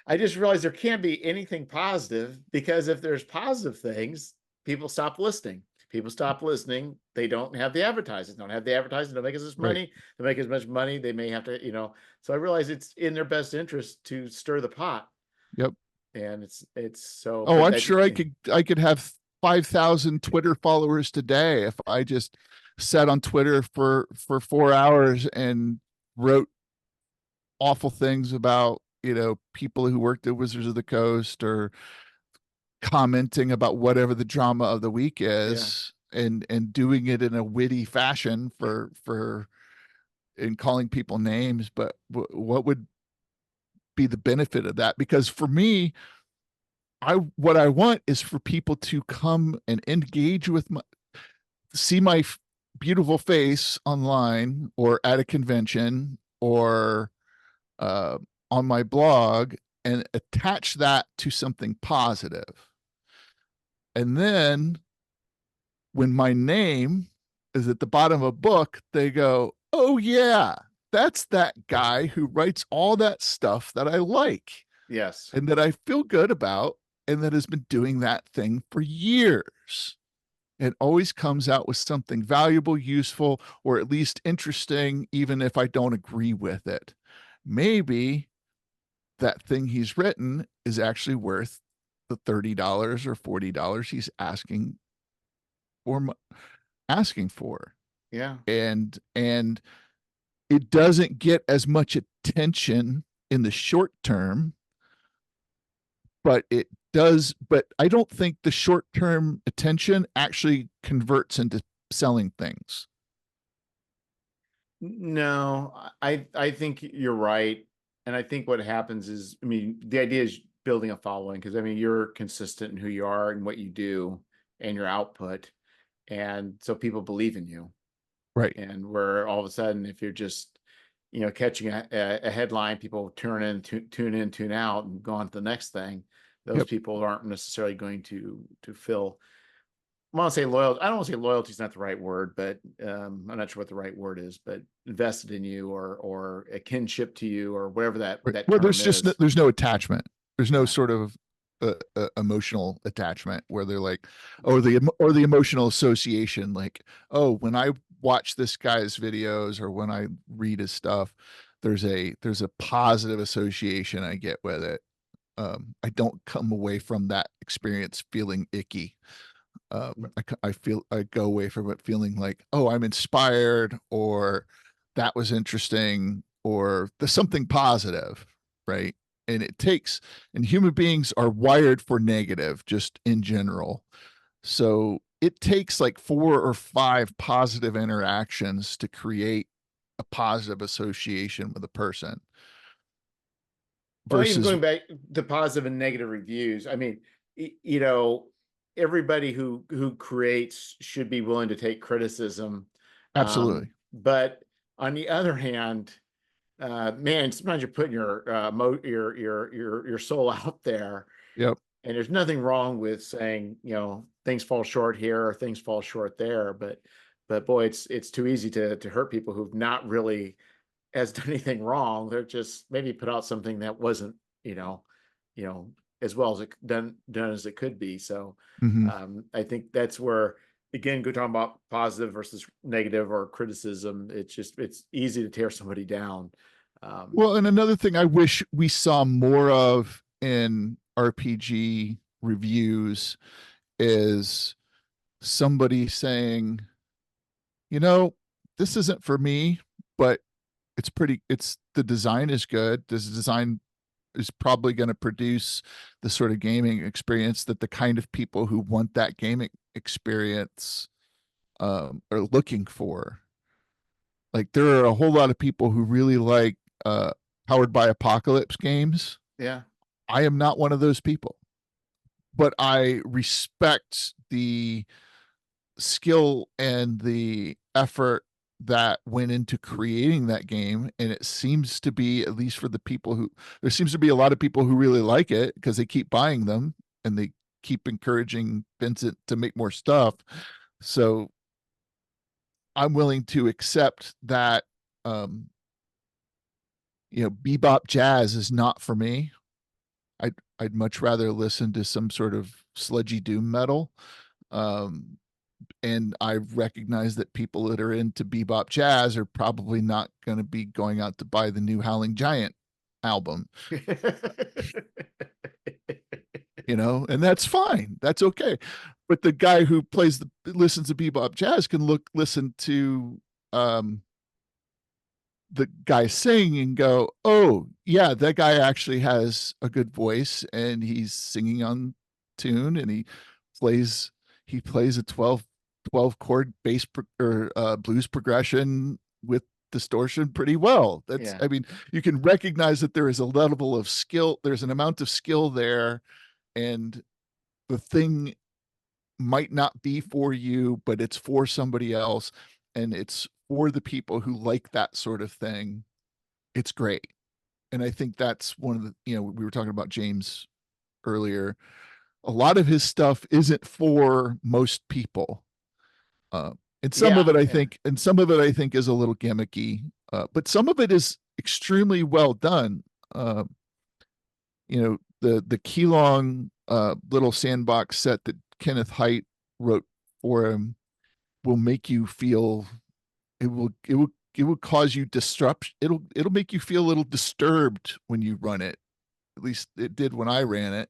S1: I just realized there can't be anything positive, because if there's positive things, people stop listening. People stop listening. They don't have the advertising. Don't have the advertising. Don't make as much
S2: Right.
S1: money. To make as much money, they may have to, So I realize it's in their best interest to stir the pot,
S2: Yep.
S1: and it's so.
S2: Oh,
S1: But
S2: I'm
S1: that,
S2: sure I could have 5,000 Twitter followers today if I just sat on Twitter for 4 hours and wrote awful things about people who worked at Wizards of the Coast, or commenting about whatever the drama of the week
S1: yeah,
S2: is, and doing it in a witty fashion
S1: yeah,
S2: for and calling people names. But what would be the benefit of that? Because for me, what I want is for people to come and engage with see my beautiful face online, or at a convention, or uh, on my blog, and attach that to something positive. And then when my name is at the bottom of a book, they go, oh, yeah, that's that guy who writes all that stuff that I like
S1: yes,
S2: and that I feel good about, and that has been doing that thing for years. It always comes out with something valuable, useful, or at least interesting, even if I don't agree with it. Maybe that thing he's written is actually worth the $30 or $40 he's or asking for.
S1: yeah,
S2: And it doesn't get as much attention in the short term, but it does. But I don't think the short term attention actually converts into selling things.
S1: No, I think you're right. And I think what happens is, I mean, the idea is building a following because I mean, you're consistent in who you are and what you do and your output. And so people believe in you.
S2: Right.
S1: And where all of a sudden, if you're just, catching a headline, people tune in, tune out, and go on to the next thing. Those
S2: Yep.
S1: people aren't necessarily going to fill. I want to say loyal. I don't want to say loyalty is not the right word, but I'm not sure what the right word is. But invested in you, or a kinship to you, or whatever that
S2: Right.
S1: that
S2: Well,
S1: term is.
S2: there's no attachment. There's no
S1: Yeah.
S2: sort of emotional attachment where they're like, or the emotional association, like, oh, when I watch this guy's videos or when I read his stuff, there's a positive association I get with it. I don't come away from that experience feeling icky. I feel I go away from it feeling like, oh, I'm inspired, or that was interesting, or there's something positive, right? And it takes, and human beings are wired for negative just in general. So it takes like 4 or 5 positive interactions to create a positive association with a person
S1: Well, even
S2: versus
S1: going back to positive and negative reviews, I mean, everybody who creates should be willing to take criticism.
S2: absolutely.
S1: But on the other hand, man, sometimes you're putting your soul out there,
S2: Yep.
S1: and there's nothing wrong with saying, things fall short here or things fall short there, but boy, it's too easy to hurt people who've not really has done anything wrong. They're just maybe put out something that wasn't, you know, you know, as well as it done as it could be. So
S2: Hmm.
S1: I think that's where, again, go talking about positive versus negative or criticism. It's easy to tear somebody down. Um,
S2: Well, and another thing I wish we saw more of in RPG reviews is somebody saying, you know, this isn't for me, but it's the design is good. This design is probably going to produce the sort of gaming experience that the kind of people who want that gaming experience are looking for. Like there are a whole lot of people who really like uh, powered by apocalypse games.
S1: yeah,
S2: I am not one of those people, but I respect the skill and the effort that went into creating that game. And it seems to be, at least for the people who, there seems to be a lot of people who really like it because they keep buying them and they keep encouraging Vincent to make more stuff. So I'm willing to accept that, um, bebop jazz is not for me. I'd much rather listen to some sort of sludgy doom metal. Um, and I recognize that people that are into bebop jazz are probably not going to be going out to buy the new Howling Giant album, and that's fine. That's okay. But the guy who listens to bebop jazz can listen to um, the guy sing and go, oh yeah, that guy actually has a good voice and he's singing on tune and plays he plays a 12 chord bass or blues progression with distortion pretty well. That's
S1: yeah.
S2: I mean, you can recognize that there is a level of skill, there's an amount of skill there, and the thing might not be for you, but it's for somebody else, and it's for the people who like that sort of thing. It's great. And I think that's one of the, we were talking about James earlier. A lot of his stuff isn't for most people. Uh, and some of
S1: Yeah,
S2: it,
S1: yeah.
S2: I think is a little gimmicky, but some of it is extremely well done. Uh, the Keylong little sandbox set that Kenneth Haidt wrote for him will make you feel it will cause you disrupt it'll make you feel a little disturbed when you run it. At least it did when I ran it.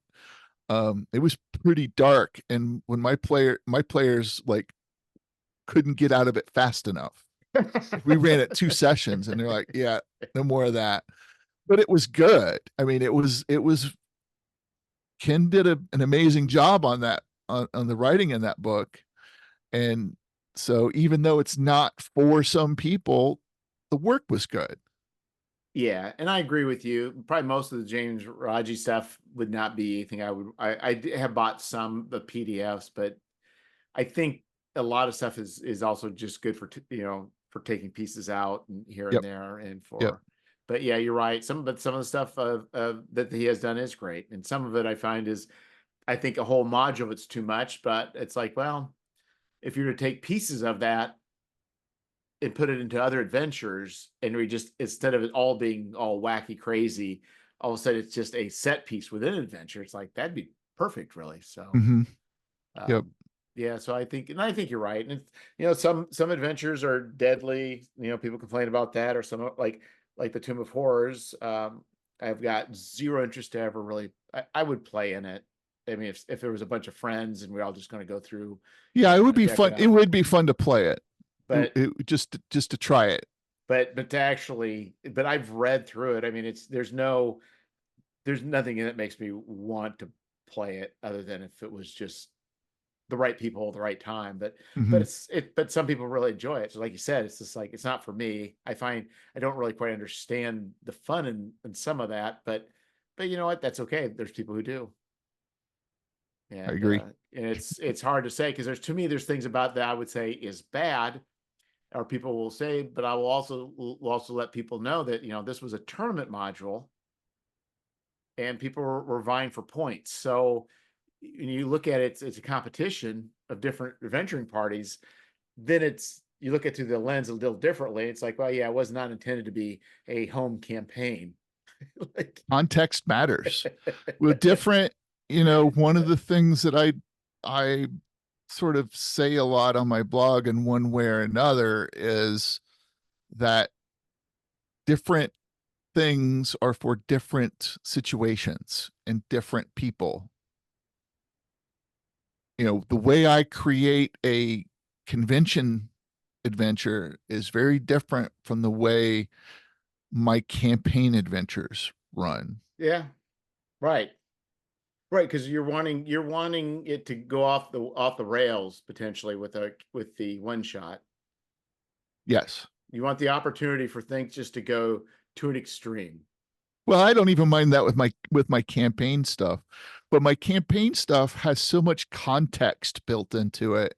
S2: It was pretty dark, and when my players like couldn't get out of it fast enough. We ran it 2 sessions, and they're like, "Yeah, no more of that." But it was good. I mean, it was Ken did an amazing job on that, on the writing in that book, and so even though it's not for some people, the work was good.
S1: Yeah, and I agree with you. Probably most of the James Raji stuff would not be anything I would. Have bought some of the PDFs, but I think a lot of stuff is also just good for for taking pieces out and here and
S2: Yep.
S1: there and
S2: Yep.
S1: for. But yeah, you're right. Some of the stuff that he has done is great, and some of it I find is I think a whole module of it's too much. But it's like, well, if you're to take pieces of that and put it into other adventures, and we just instead of it all being all wacky crazy, all of a sudden it's just a set piece within an adventure. It's like that'd be perfect, really. So
S2: Hmm. Yep.
S1: um, yeah, so I think you're right. And some adventures are deadly. People complain about that, or some like the Tomb of Horrors. I've got zero interest to ever really. I would play in it. I mean, if there was a bunch of friends and we're all just going to go through
S2: Yeah, it would be
S1: check it
S2: fun. It
S1: out.
S2: would be fun to play it.
S1: But
S2: Just to try it.
S1: but to actually, but I've read through it. I mean, there's nothing in it that makes me want to play it other than if it was just the right people at the right time. But
S2: Hmm.
S1: but some people really enjoy it. So like you said, it's just like it's not for me. I find I don't really quite understand the fun in some of that, but you know what? That's okay. There's people who do.
S2: I
S1: And
S2: agree.
S1: it's hard to say because there's to me there's things about that I would say is bad, or people will say, but I will also let people know that this was a tournament module and people were vying for points. So when you look at it, it's a competition of different adventuring parties. Then you look at it through the lens a little differently. It's like, well, yeah, it was not intended to be a home campaign. Like,
S2: Context matters. With different, one of the things that I sort of say a lot on my blog in one way or another is that different things are for different situations and different people. The way I create a convention adventure is very different from the way my campaign adventures run.
S1: yeah, right. Right, because you're wanting it to go off the rails potentially with the one shot.
S2: Yes.
S1: You want the opportunity for things just to go to an extreme.
S2: Well, I don't even mind that with my campaign stuff, but my campaign stuff has so much context built into it.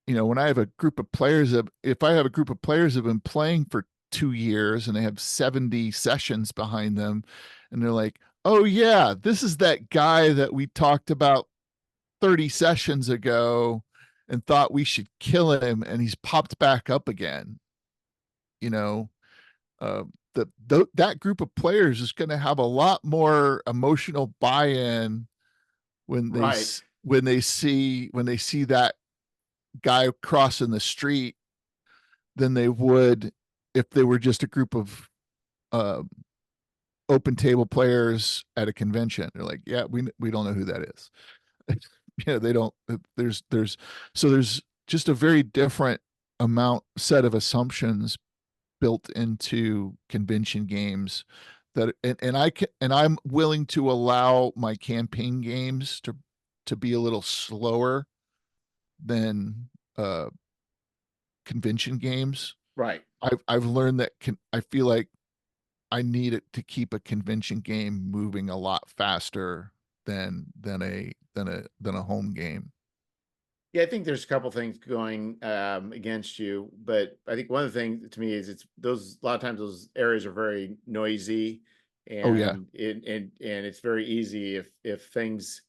S2: When I have a group of players of if I have a group of players that have been playing for 2 years and they have 70 sessions behind them, and they're like, "Oh yeah, this is that guy that we talked about 30 sessions ago and thought we should kill him, and he's popped back up again." You know, that group of players is going to have a lot more emotional buy-in when
S1: Right,
S2: when they see that guy crossing the street than they would if they were just a group of uh, open table players at a convention. They're like, yeah, we don't know who that is. They don't. There's just a very different set of assumptions built into convention games that and I'm willing to allow my campaign games to be a little slower than convention games.
S1: right.
S2: I've learned that I feel like I need it to keep a convention game moving a lot faster than a home game.
S1: Yeah, I think there's a couple things going against you, but I think one of the things to me is it's those a lot of times those areas are very noisy,
S2: Oh yeah.
S1: and it's very easy if things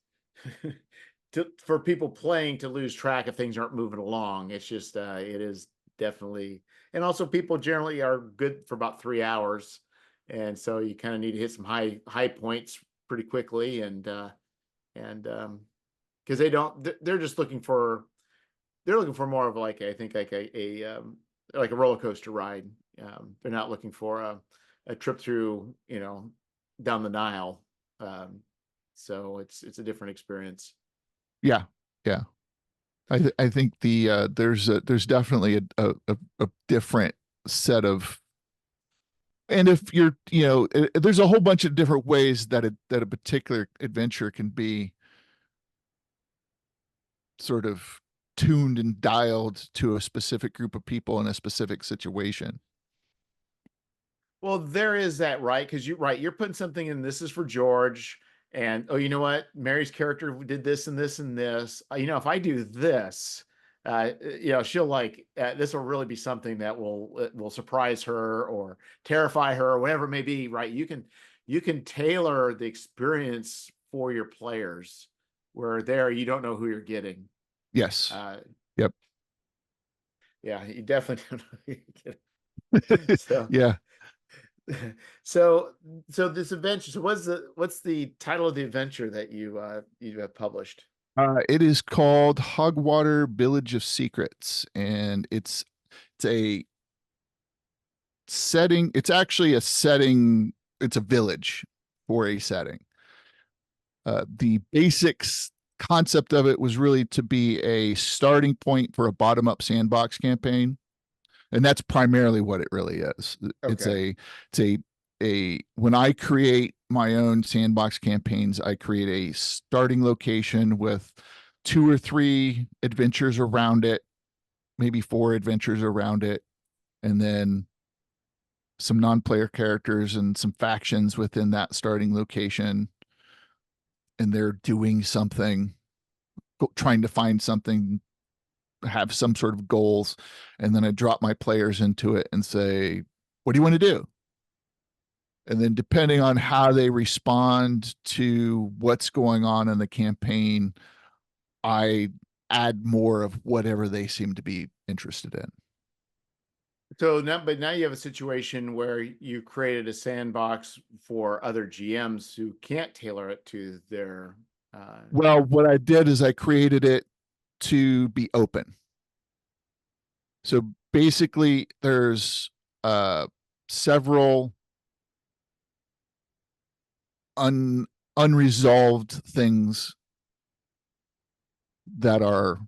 S1: for people playing to lose track if things aren't moving along. It's just it is definitely, and also people generally are good for about 3 hours, and so you kind of need to hit some high points pretty quickly, and because they're just looking for more of like I think like a roller coaster ride. They're not looking for a trip through down the Nile. So it's a different experience.
S2: Yeah. Yeah. I think there's definitely a different set of, and if there's a whole bunch of different ways that a particular adventure can be sort of tuned and dialed to a specific group of people in a specific situation.
S1: Well, there is that, right? Because you're putting something in. This is for George, and oh, you know what? Mary's character did this and this and this. If I do this, she'll like this will really be something that will surprise her or terrify her or whatever it may be, right? You can tailor the experience for your players, where there you don't know who you're getting.
S2: Yes.
S1: Uh,
S2: Yep.
S1: yeah, you definitely don't know who you're getting. So.
S2: Yeah.
S1: So this adventure. So what's the title of the adventure that you have published?
S2: It is called Hogwater Village of Secrets, and it's a setting. It's actually a setting. It's a village for a setting. The basics concept of it was really to be a starting point for a bottom-up sandbox campaign, and that's primarily what it really is.
S1: Okay.
S2: It's a when I create my own sandbox campaigns, I create a starting location with 2 or 3 adventures around it, maybe 4 adventures around it, and then some non-player characters and some factions within that starting location, and they're doing something, trying to find something, have some sort of goals, and then I drop my players into it and say, what do you want to do? And then depending on how they respond to what's going on in the campaign, I add more of whatever they seem to be interested in.
S1: But now you have a situation where you created a sandbox for other GMs who can't tailor it to their.
S2: Well, what I did is I created it to be open. So basically, there's several unresolved things that are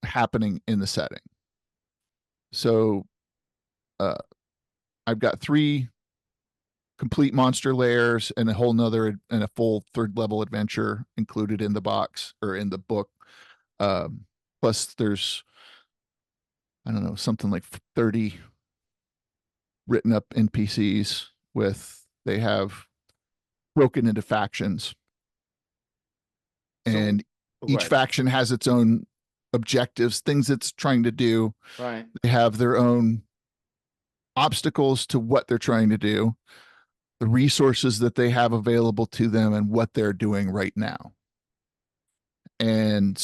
S2: happening in the setting. So uh, I've got 3 complete monster layers and a whole nother and a full 3rd level adventure included in the box or in the book. Plus there's, I don't know, something like 30 written up NPCs they have broken into factions,
S1: So,
S2: and
S1: oh, go
S2: each
S1: ahead.
S2: faction has its own objectives, things it's trying to do.
S1: Right.
S2: They have their own obstacles to what they're trying to do, the resources that they have available to them, and what they're doing right now. And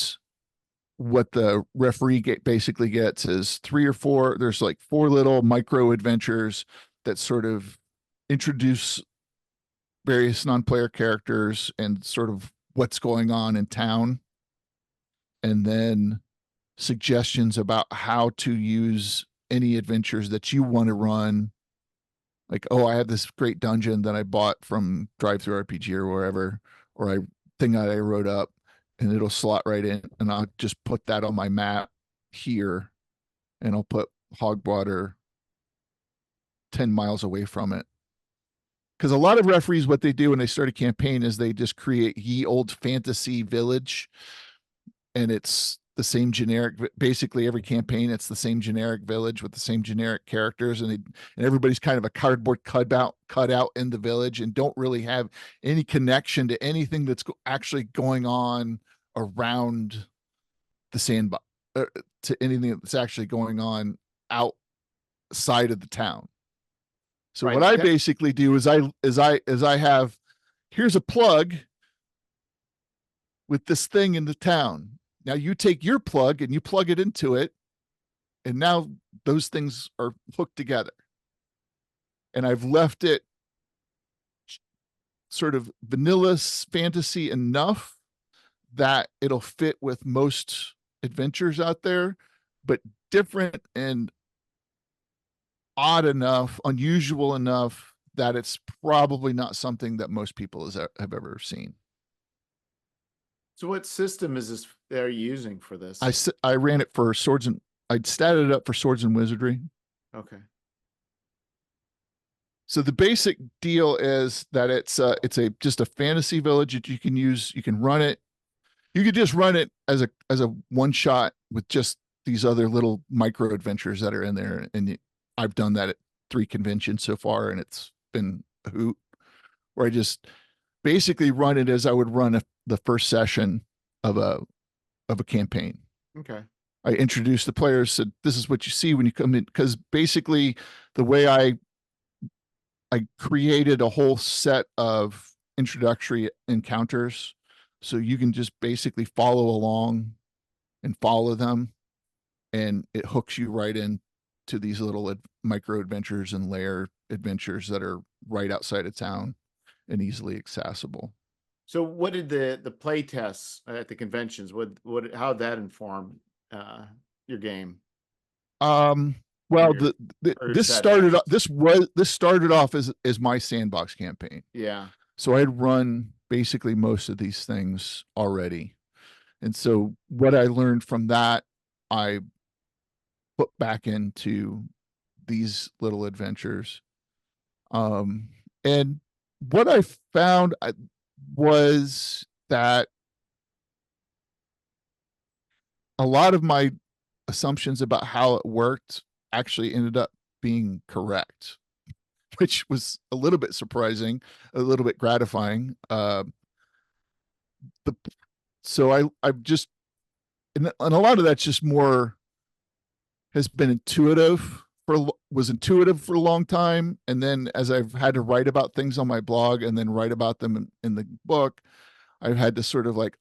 S2: what the referee basically gets is 3 or 4, there's like 4 little micro adventures that sort of introduce various non-player characters and sort of what's going on in town, and then suggestions about how to use any adventures that you want to run. Like, oh, I have this great dungeon that I bought from Drive Through RPG or wherever, or thing that I wrote up, and it'll slot right in, and I'll just put that on my map here, and I'll put Hogwater 10 miles away from it. Because a lot of referees, what they do when they start a campaign is they just create ye old fantasy village, and it's the same generic, basically every campaign it's the same generic village with the same generic characters, and everybody's kind of a cardboard cutout in the village and don't really have any connection to anything that's actually going on around the sandbox, to anything that's actually going on outside of the town. So what
S1: Right.
S2: I basically do is I have, here's a plug with this thing in the town. Now you take your plug and you plug it into it, and now those things are hooked together. And I've left it sort of vanilla fantasy enough that it'll fit with most adventures out there, but different and odd enough, unusual enough that it's probably not something that most people have ever seen.
S1: So what system is this they're using for
S2: I
S1: this?
S2: I ran it for Swords and I statted it up for Swords and Wizardry.
S1: Okay.
S2: So the basic deal is that it's a just a fantasy village that you can use. You can run it. You could just run it as a one shot with just these other little micro adventures that are in there. And I've done that at 3 conventions so far, and it's been a hoot. Where I just basically run it as I would run the first session of a campaign.
S1: Okay.
S2: I introduced the players, said, "This is what you see when you come in," because basically the way I created a whole set of introductory encounters, so you can just basically follow along and follow them, and it hooks you right in to these little micro adventures and layer adventures that are right outside of town and easily accessible.
S1: So what did the play tests at the conventions, how did that inform your game
S2: Um,
S1: or
S2: well,
S1: your
S2: this
S1: setting, I
S2: started
S1: should say?
S2: this started off as my sandbox campaign.
S1: Yeah.
S2: So I had run basically most of these things already. And so what I learned from that, I put back into these little adventures. Um, and what I found was that a lot of my assumptions about how it worked actually ended up being correct, which was a little bit surprising, a little bit gratifying. The so I've just and a lot of that's just more has been intuitive was intuitive for a long time, and then as I've had to write about things on my blog and then write about them in the book, I've had to sort of like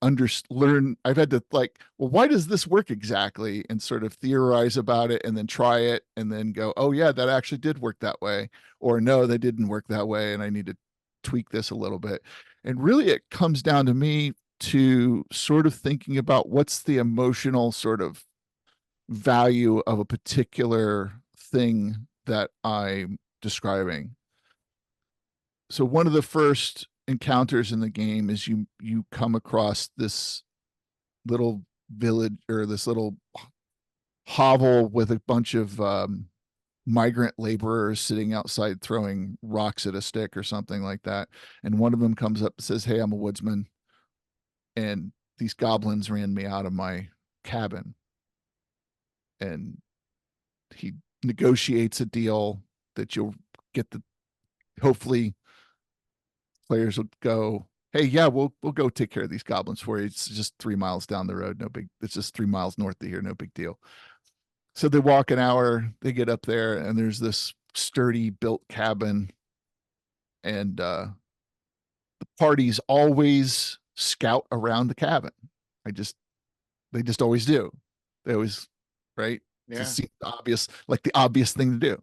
S2: learn. I've had to like, well, why does this work exactly, and sort of theorize about it, and then try it, and then go, oh yeah, that actually did work that way, or no, that didn't work that way, and I need to tweak this a little bit. And really, it comes down to me to sort of thinking about what's the emotional sort of value of a particular thing that I'm describing. So one of the first encounters in the game is you come across this little village or this little hovel with a bunch of migrant laborers sitting outside throwing rocks at a stick or something like that. And one of them comes up and says, "Hey, I'm a woodsman, and these goblins ran me out of my cabin." And he negotiates a deal that you'll get the hopefully players will go, "Hey, yeah, we'll go take care of these goblins for you. It's just 3 miles down the road, no big. It's just 3 miles north of here, no big deal." So they walk an hour, they get up there, and there's this sturdy built cabin, and the parties always scout around the cabin. I just they just always do. They always right.
S1: Yeah.
S2: It's obvious, like the obvious thing to do.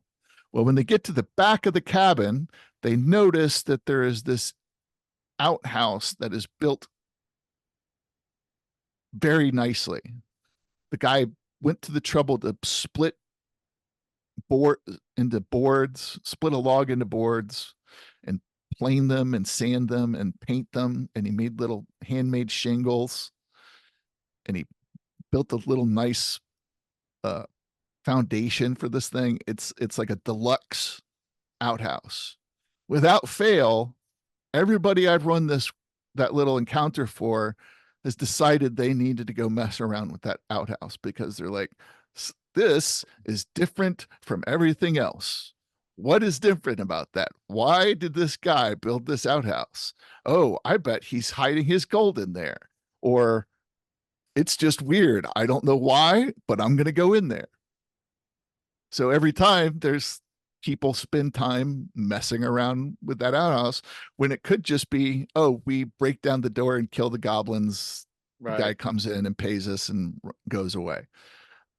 S2: Well, when they get to the back of the cabin, they notice that there is this outhouse that is built very nicely. The guy went to the trouble to split board into boards, split a log into boards, and plane them and sand them and paint them. And he made little handmade shingles, and he built a little nice uh, foundation for this thing. It's like a deluxe outhouse. Without fail, everybody I've run that little encounter for has decided they needed to go mess around with that outhouse because they're like, this is different from everything else. What is different about that? Why did this guy build this outhouse? Oh, I bet he's hiding his gold in there. Or it's just weird. I don't know why, but I'm going to go in there. So every time there's people spend time messing around with that outhouse when it could just be, oh, we break down the door and kill the goblins. The guy
S1: Right.
S2: comes in and pays us and goes away.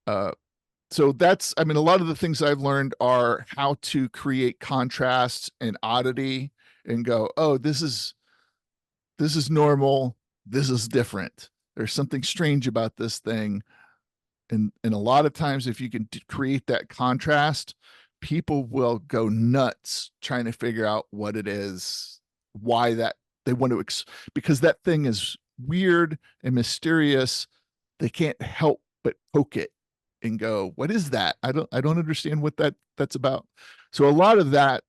S2: Uh, so that's, I mean, a lot of the things I've learned are how to create contrast and oddity and go, oh, this is normal. This is different. There's something strange about this thing. And a lot of times if you can create that contrast, people will go nuts trying to figure out what it is, why that they want to because that thing is weird and mysterious. They can't help but poke it and go, what is that? I don't understand what that's about. So a lot of that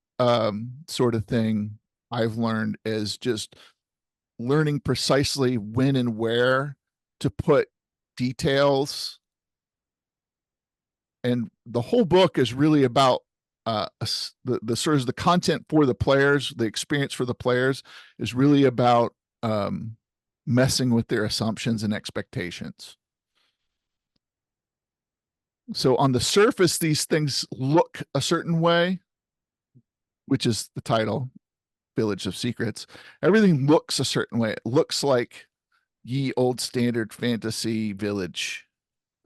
S2: sort of thing I've learned is just learning precisely when and where to put details And the whole book is really about the sort of the content for the players, the experience for the players is really about um, messing with their assumptions and expectations. So on the surface, these things look a certain way, which is the title, Village of Secrets. Everything looks a certain way. It looks like ye old standard fantasy village,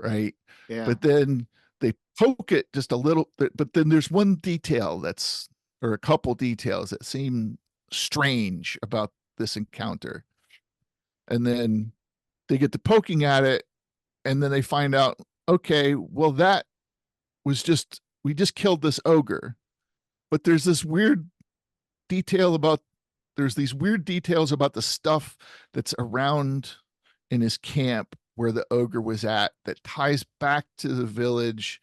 S2: right?
S1: Yeah.
S2: But then they poke it just a little bit, but then there's one detail that's, or a couple details that seem strange about this encounter. And then they get to poking at it, and then they find out, okay, well, that was just, we just killed this ogre. But there's this weird detail about, there's these weird details about the stuff that's around in his camp where the ogre was at that ties back to the village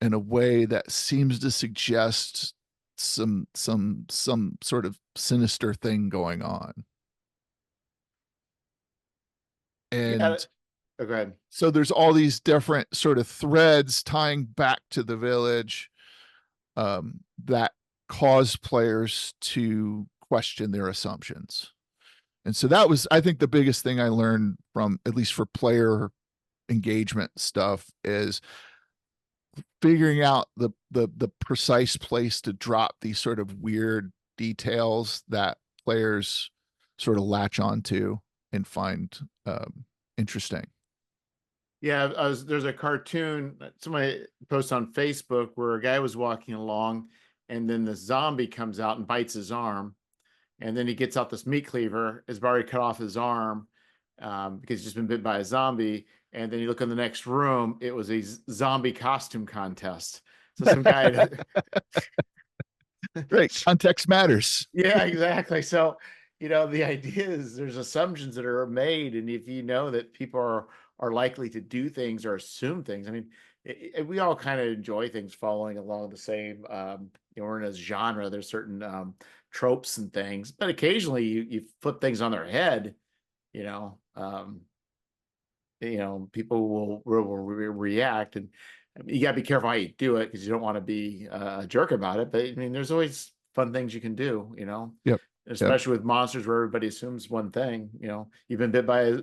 S2: in a way that seems to suggest some sort of sinister thing going on.
S1: Yeah.
S2: And
S1: Oh, go ahead.
S2: so there's all these different sort of threads tying back to the village that cause players to question their assumptions. And so that was, I think, the biggest thing I learned from, at least for player engagement stuff, is figuring out the precise place to drop these sort of weird details that players sort of latch onto and find interesting.
S1: Yeah, there's a cartoon that somebody posted on Facebook where a guy was walking along, and then the zombie comes out and bites his arm, and then he gets out this meat cleaver, has already cut off his arm because he's just been bit by a zombie. And then you look in the next room, it was a zombie costume contest. So some guy,
S2: Right, context matters.
S1: yeah, exactly. So, the idea is there's assumptions that are made, and if you know that people are likely to do things or assume things, I mean, we all kind of enjoy things following along the same, we're in a genre. There's certain tropes and things, but occasionally you flip things on their head, you know. People will react, and you got to be careful how you do it because you don't want to be a jerk about it. But I mean, there's always fun things you can do,
S2: Yep. Yep.
S1: especially with monsters where everybody assumes one thing. You've been bit by a,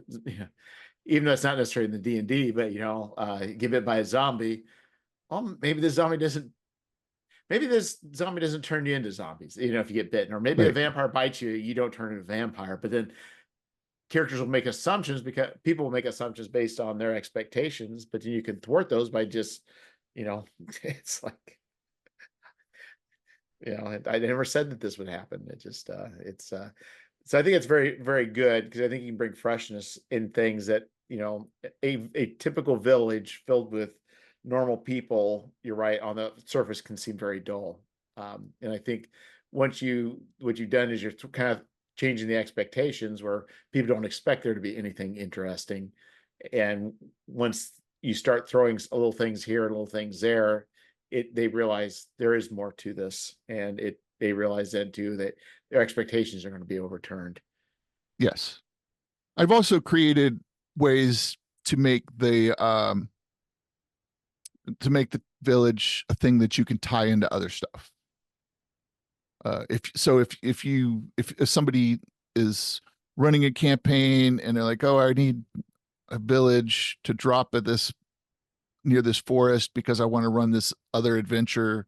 S1: even though it's not necessarily in the D&D, but you get bit by a zombie. Well, maybe this zombie doesn't turn you into zombies, if you get bitten, or maybe a
S2: Right.
S1: vampire bites you, you don't turn into a vampire. But then characters will make assumptions because people will make assumptions based on their expectations, but then you can thwart those by just, it's like, I never said that this would happen. It just, so I think it's very, very good because I think you can bring freshness in things that, a typical village filled with normal people, you're right, on the surface can seem very dull. And I think what you've done is you're kind of changing the expectations where people don't expect there to be anything interesting. And once you start throwing a little things here and little things there, they realize there is more to this, and they realize then too that their expectations are going to be overturned.
S2: Yes. I've also created ways to make the village a thing that you can tie into other stuff. If somebody is running a campaign and they're like, oh, I need a village to drop at this near this forest because I want to run this other adventure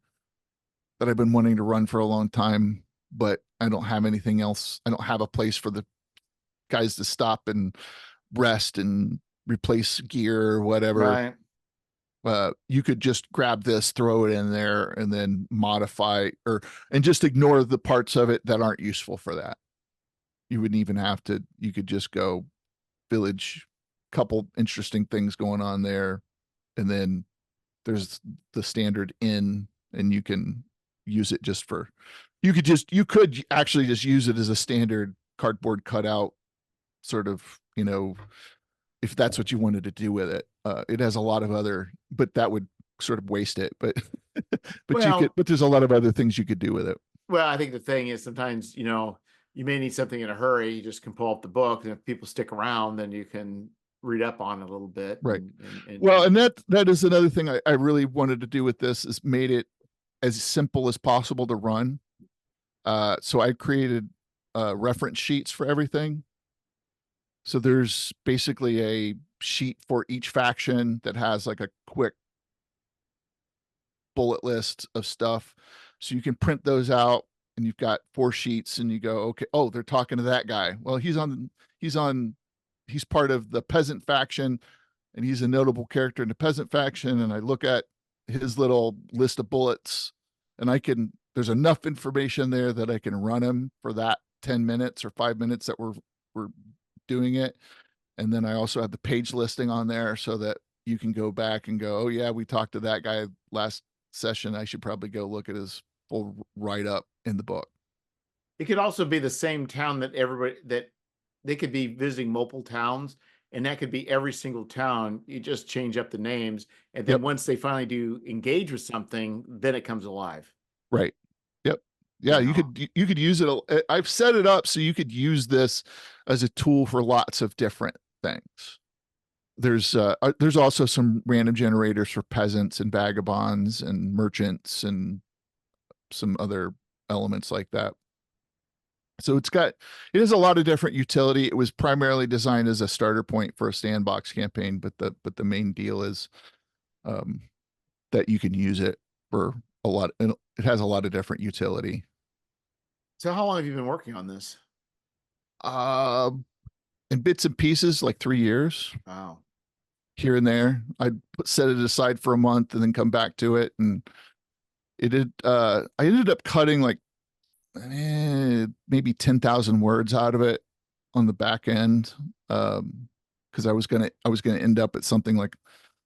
S2: that I've been wanting to run for a long time, but I don't have anything else. I don't have a place for the guys to stop and rest and replace gear or whatever.
S1: Right.
S2: You could just grab this, throw it in there, and then modify and just ignore the parts of it that aren't useful for that. You wouldn't even have to, you could just go village, couple interesting things going on there. And then there's the standard inn, and you can use it just for, you could actually just use it as a standard cardboard cutout sort of, if that's what you wanted to do with it. It has a lot of other, but that would sort of waste it. But
S1: Well,
S2: but there's a lot of other things you could do with it.
S1: well, I think the thing is sometimes, you may need something in a hurry. You just can pull up the book, and if people stick around, then you can read up on it a little bit
S2: Right.
S1: and
S2: Well, and that is another thing I really wanted to do with this is made it as simple as possible to run. So I created reference sheets for everything. So there's basically a sheet for each faction that has like a quick bullet list of stuff. So you can print those out and you've got 4 sheets and you go, okay, oh, they're talking to that guy. Well, he's on, he's part of the peasant faction and he's a notable character in the peasant faction. And I look at his little list of bullets and there's enough information there that I can run him for that 10 minutes or 5 minutes that we're doing it. And then I also have the page listing on there so that you can go back and go, oh yeah, we talked to that guy last session. I should probably go look at his full write up in the book.
S1: it could also be the same town that everybody that they could be visiting multiple towns, and that could be every single town. You just change up the names, and then
S2: Yep.
S1: once they finally do engage with something, then it comes alive.
S2: Right. Yep. Yeah,
S1: You
S2: you
S1: know,
S2: could use it. I've set it up so you could use this as a tool for lots of different things. There's also some random generators for peasants and vagabonds and merchants and some other elements like that. So it has a lot of different utility. It was primarily designed as a starter point for a sandbox campaign, but the main deal is um, that you can use it for a lot. It has a lot of different utility.
S1: so how long have you been working on this?
S2: Uh, in bits and pieces, like 3 years
S1: Wow.
S2: here and there. I'd set it aside for a month and then come back to it, and I ended up cutting like maybe 10,000 words out of it on the back end. Because I was gonna end up at something like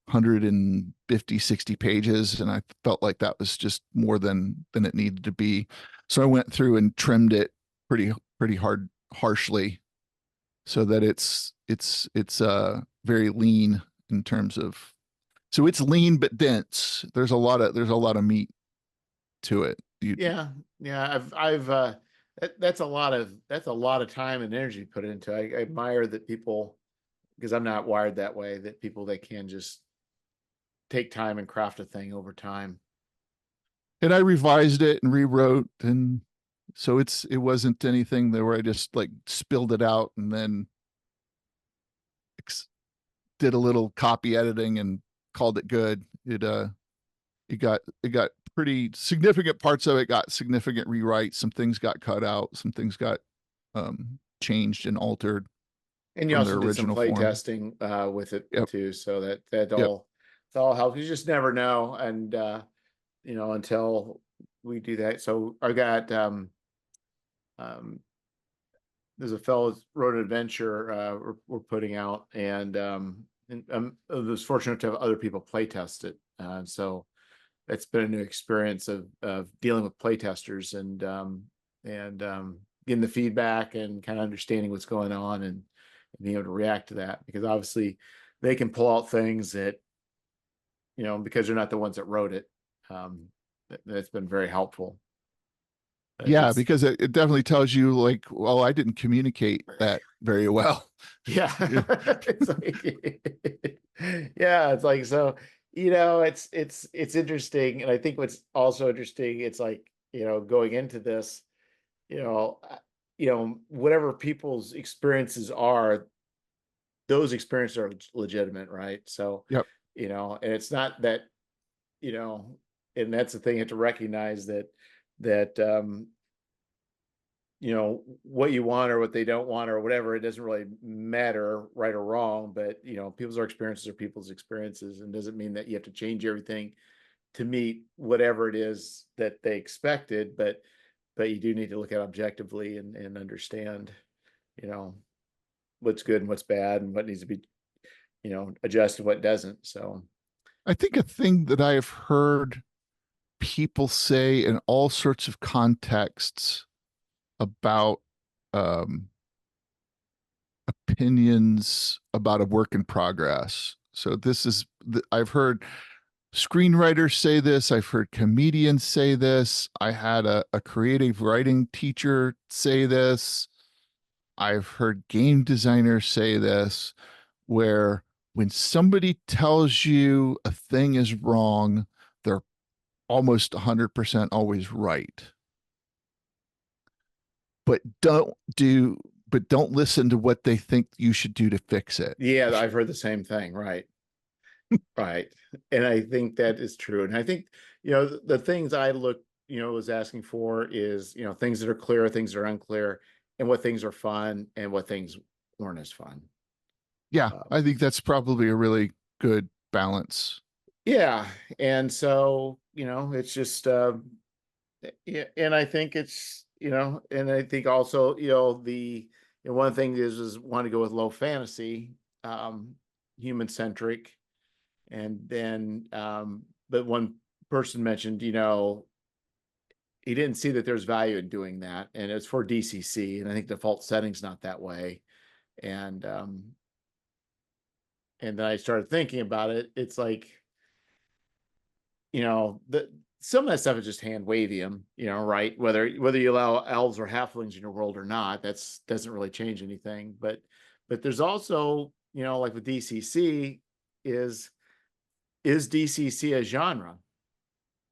S2: 150, 60 pages, and I felt like that was just more than it needed to be. So I went through and trimmed it pretty harshly so that it's very lean in terms of, so it's lean but dense. There's a lot of meat to it.
S1: Yeah, yeah. That's a lot of time and energy put into. I admire that people, because I'm not wired that way. That people that can just take time and craft a thing over time.
S2: And I revised it and rewrote, and so it wasn't anything that where I just like spilled it out and then did a little copy editing and called it good. It got pretty significant parts of it got significant rewrites. Some things got cut out. Some things got changed and altered
S1: And you
S2: from
S1: also
S2: their
S1: did some
S2: original
S1: play
S2: form.
S1: testing with it
S2: Yep.
S1: too, so that
S2: Yep.
S1: all helps. You just never know, and until we do that. So I got um there's a fellow that wrote an adventure we're putting out, and I was fortunate to have other people play test it. So it's been a new experience of dealing with playtesters and getting the feedback and kind of understanding what's going on and being able to react to that, because obviously they can pull out things that, because they're not the ones that wrote it. That's been very helpful.
S2: Yeah,
S1: It's
S2: because it definitely tells you like, well, I didn't communicate that very well.
S1: Yeah.
S2: Yeah.
S1: It's like yeah, it's like, so, it's interesting. And I think what's also interesting, it's like, going into this, whatever people's experiences are, those experiences are legitimate, right? So,
S2: Yep.
S1: and it's not that, you know, and that's the thing, you have to recognize that what you want or what they don't want or whatever, it doesn't really matter, right or wrong. But people's experiences are people's experiences, and doesn't mean that you have to change everything to meet whatever it is that they expected. But you do need to look at objectively and understand, you know, what's good and what's bad and what needs to be, adjusted, what doesn't. So
S2: I think a thing that I have heard people say in all sorts of contexts about um, opinions about a work in progress. So I've heard screenwriters say this. I've heard comedians say this. I had a creative writing teacher say this. I've heard game designers say this. where when somebody tells you a thing is wrong, they're almost 100% always right. But don't listen to what they think you should do to fix it.
S1: Yeah, I've heard the same thing. Right. Right. And I think that is true. And I think, the things I look, was asking for is, things that are clear, things that are unclear, and what things are fun and what things weren't as fun.
S2: Yeah,
S1: Um,
S2: I think that's probably a really good balance.
S1: yeah. And so, it's just, yeah. And I think it's, and I think also, one thing is want to go with low fantasy, human centric. And then, but one person mentioned, he didn't see that there's value in doing that, and it's for DCC, and I think default settings not that way. And and then I started thinking about it. It's like, the some of that stuff is just hand wavium, right? Whether you allow elves or halflings in your world or not, that's doesn't really change anything. But there's also, like with DCC, is is DCC a genre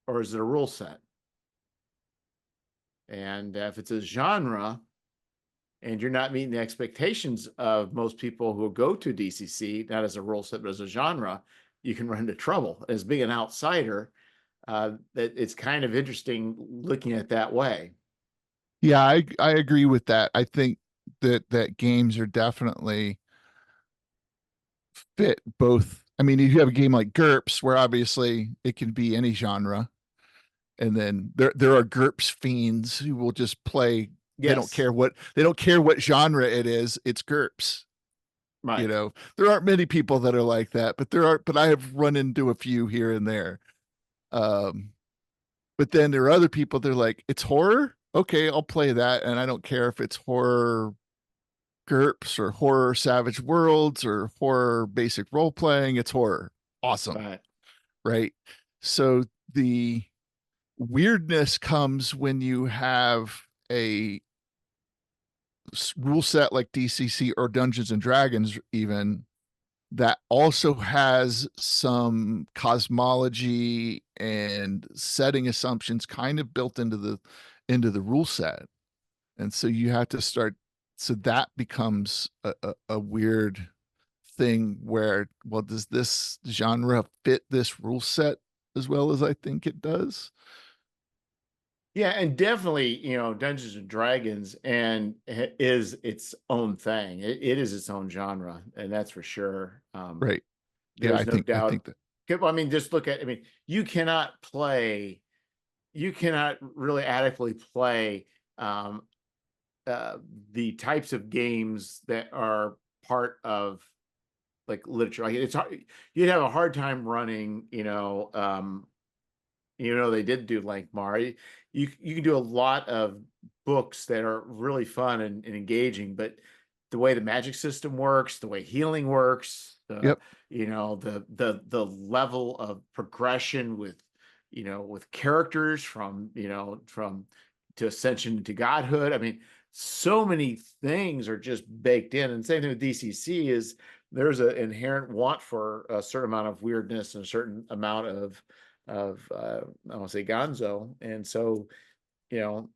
S1: or is it a rule set? And if it's a genre and you're not meeting the expectations of most people who go to DCC, not as a rule set, but as a genre, you can run into trouble. As being an outsider, that it's kind of interesting looking at it that way.
S2: Yeah, I agree with that. I think that games are definitely fit both. I mean, if you have a game like GURPS, where obviously it can be any genre, and then there are GURPS fiends who will just play.
S1: Yes,
S2: They don't care what genre it is. It's GURPS.
S1: right.
S2: There aren't many people that are like that, but there are. But I have run into a few here and there. Um, but then there are other people. They're like, it's horror. Okay, I'll play that, and I don't care if it's horror GURPS or horror Savage Worlds or horror basic role playing. It's horror. Awesome.
S1: Right.
S2: Right. So the weirdness comes when you have a rule set like DCC or Dungeons and Dragons, even that also has some cosmology and setting assumptions kind of built into the rule set. And so you have to start, so that becomes a weird thing where, well, does this genre fit this rule set as well as I think it does?
S1: Yeah, and definitely, Dungeons and Dragons and is its own thing. It is its own genre, and that's for sure.
S2: Right. Yeah,
S1: There's no
S2: I
S1: doubt.
S2: think that.
S1: I mean, just look at. I mean, you cannot really adequately play um, uh, the types of games that are part of like literature. Like it's hard, you'd have a hard time running, they did do Lankmar. You can do a lot of books that are really fun and engaging, but the way the magic system works, the way healing works,
S2: Yep.
S1: the level of progression with characters from to ascension to godhood. I mean, so many things are just baked in. And same thing with DCC is there's an inherent want for a certain amount of weirdness and a certain amount of I want to say gonzo. And so, you know,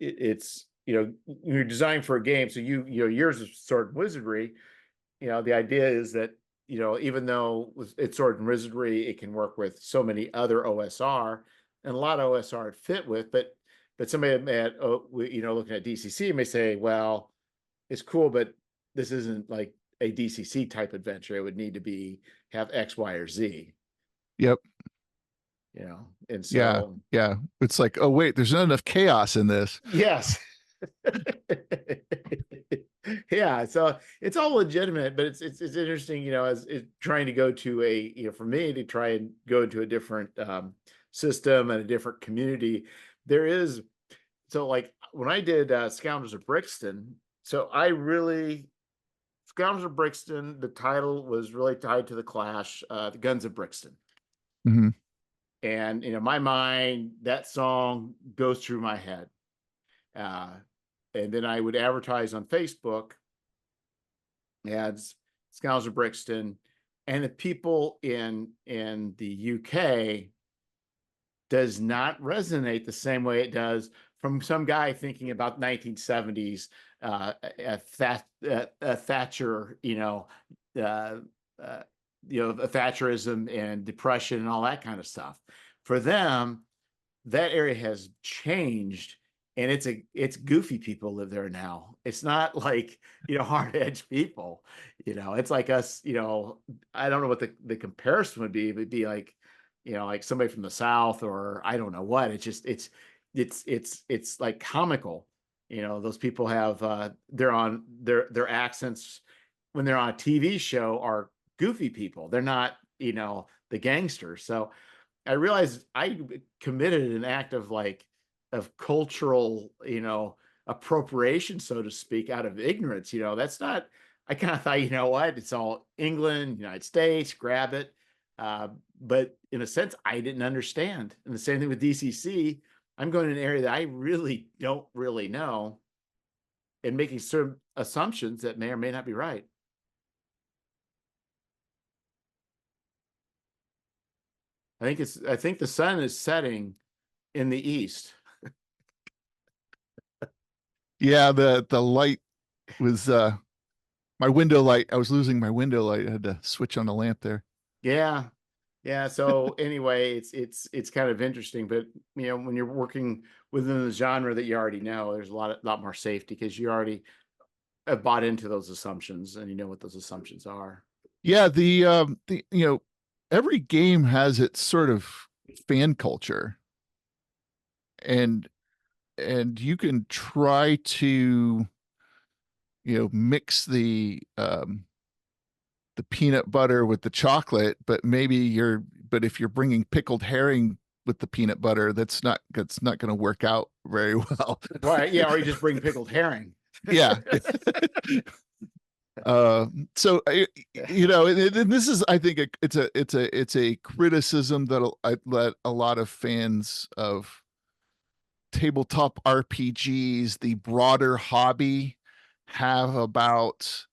S1: it's you're designed for a game. So years of sword and wizardry, the idea is that, even though it's sword and wizardry, it can work with so many other OSR and a lot of OSR it fit with, but somebody at looking at DCC may say, well, it's cool, but this isn't like a DCC type adventure. It would need to have X, Y, or Z,
S2: Yep.
S1: and
S2: Yeah.
S1: so
S2: Yeah. It's like, oh wait, there's not enough chaos in this.
S1: yes. Yeah, so it's all legitimate, but it's interesting, as it trying to go to for me to try and go into a different system and a different community. There is so like when I did Scoundrels of Brixton, so I really Scoundrels of Brixton, the title was really tied to the Clash, the Guns of Brixton.
S2: Hmm.
S1: And my mind, that song goes through my head. Uh, and then I would advertise on Facebook ads Scouser Brixton, and the people in the UK does not resonate the same way it does from some guy thinking about 1970s Thatcher, uh, uh, Thatcherism and depression and all that kind of stuff. For them, that area has changed, and it's goofy people live there now. It's not like hard edge people. It's like us. I don't know what the comparison would be. It would be like like somebody from the South, or I don't know what. It's just it's like comical. Those people have they're on their accents when they're on a TV show are goofy people. They're not the gangsters. So I realized I committed an act of cultural, appropriation, so to speak, out of ignorance. That's not, I kind of thought, what, it's all England, United States, grab it. But in a sense, I didn't understand. And the same thing with DCC. I'm going to an area that I really don't really know and making certain assumptions that may or may not be right. I think the sun is setting in the east.
S2: Yeah, the light was my window light. I was losing my window light. I had to switch on the lamp there.
S1: Yeah. Yeah. So anyway, it's kind of interesting, but when you're working within the genre that you already know, there's a lot more safety because you already have bought into those assumptions and you know what those assumptions are.
S2: Yeah, the every game has its sort of fan culture, and you can try to mix the peanut butter with the chocolate, but but if you're bringing pickled herring with the peanut butter, that's not going to work out very well.
S1: Right. Yeah. Or you just bring pickled herring.
S2: Yeah. So and this is, I think, it's a criticism that a lot of fans of tabletop RPGs, the broader hobby, have about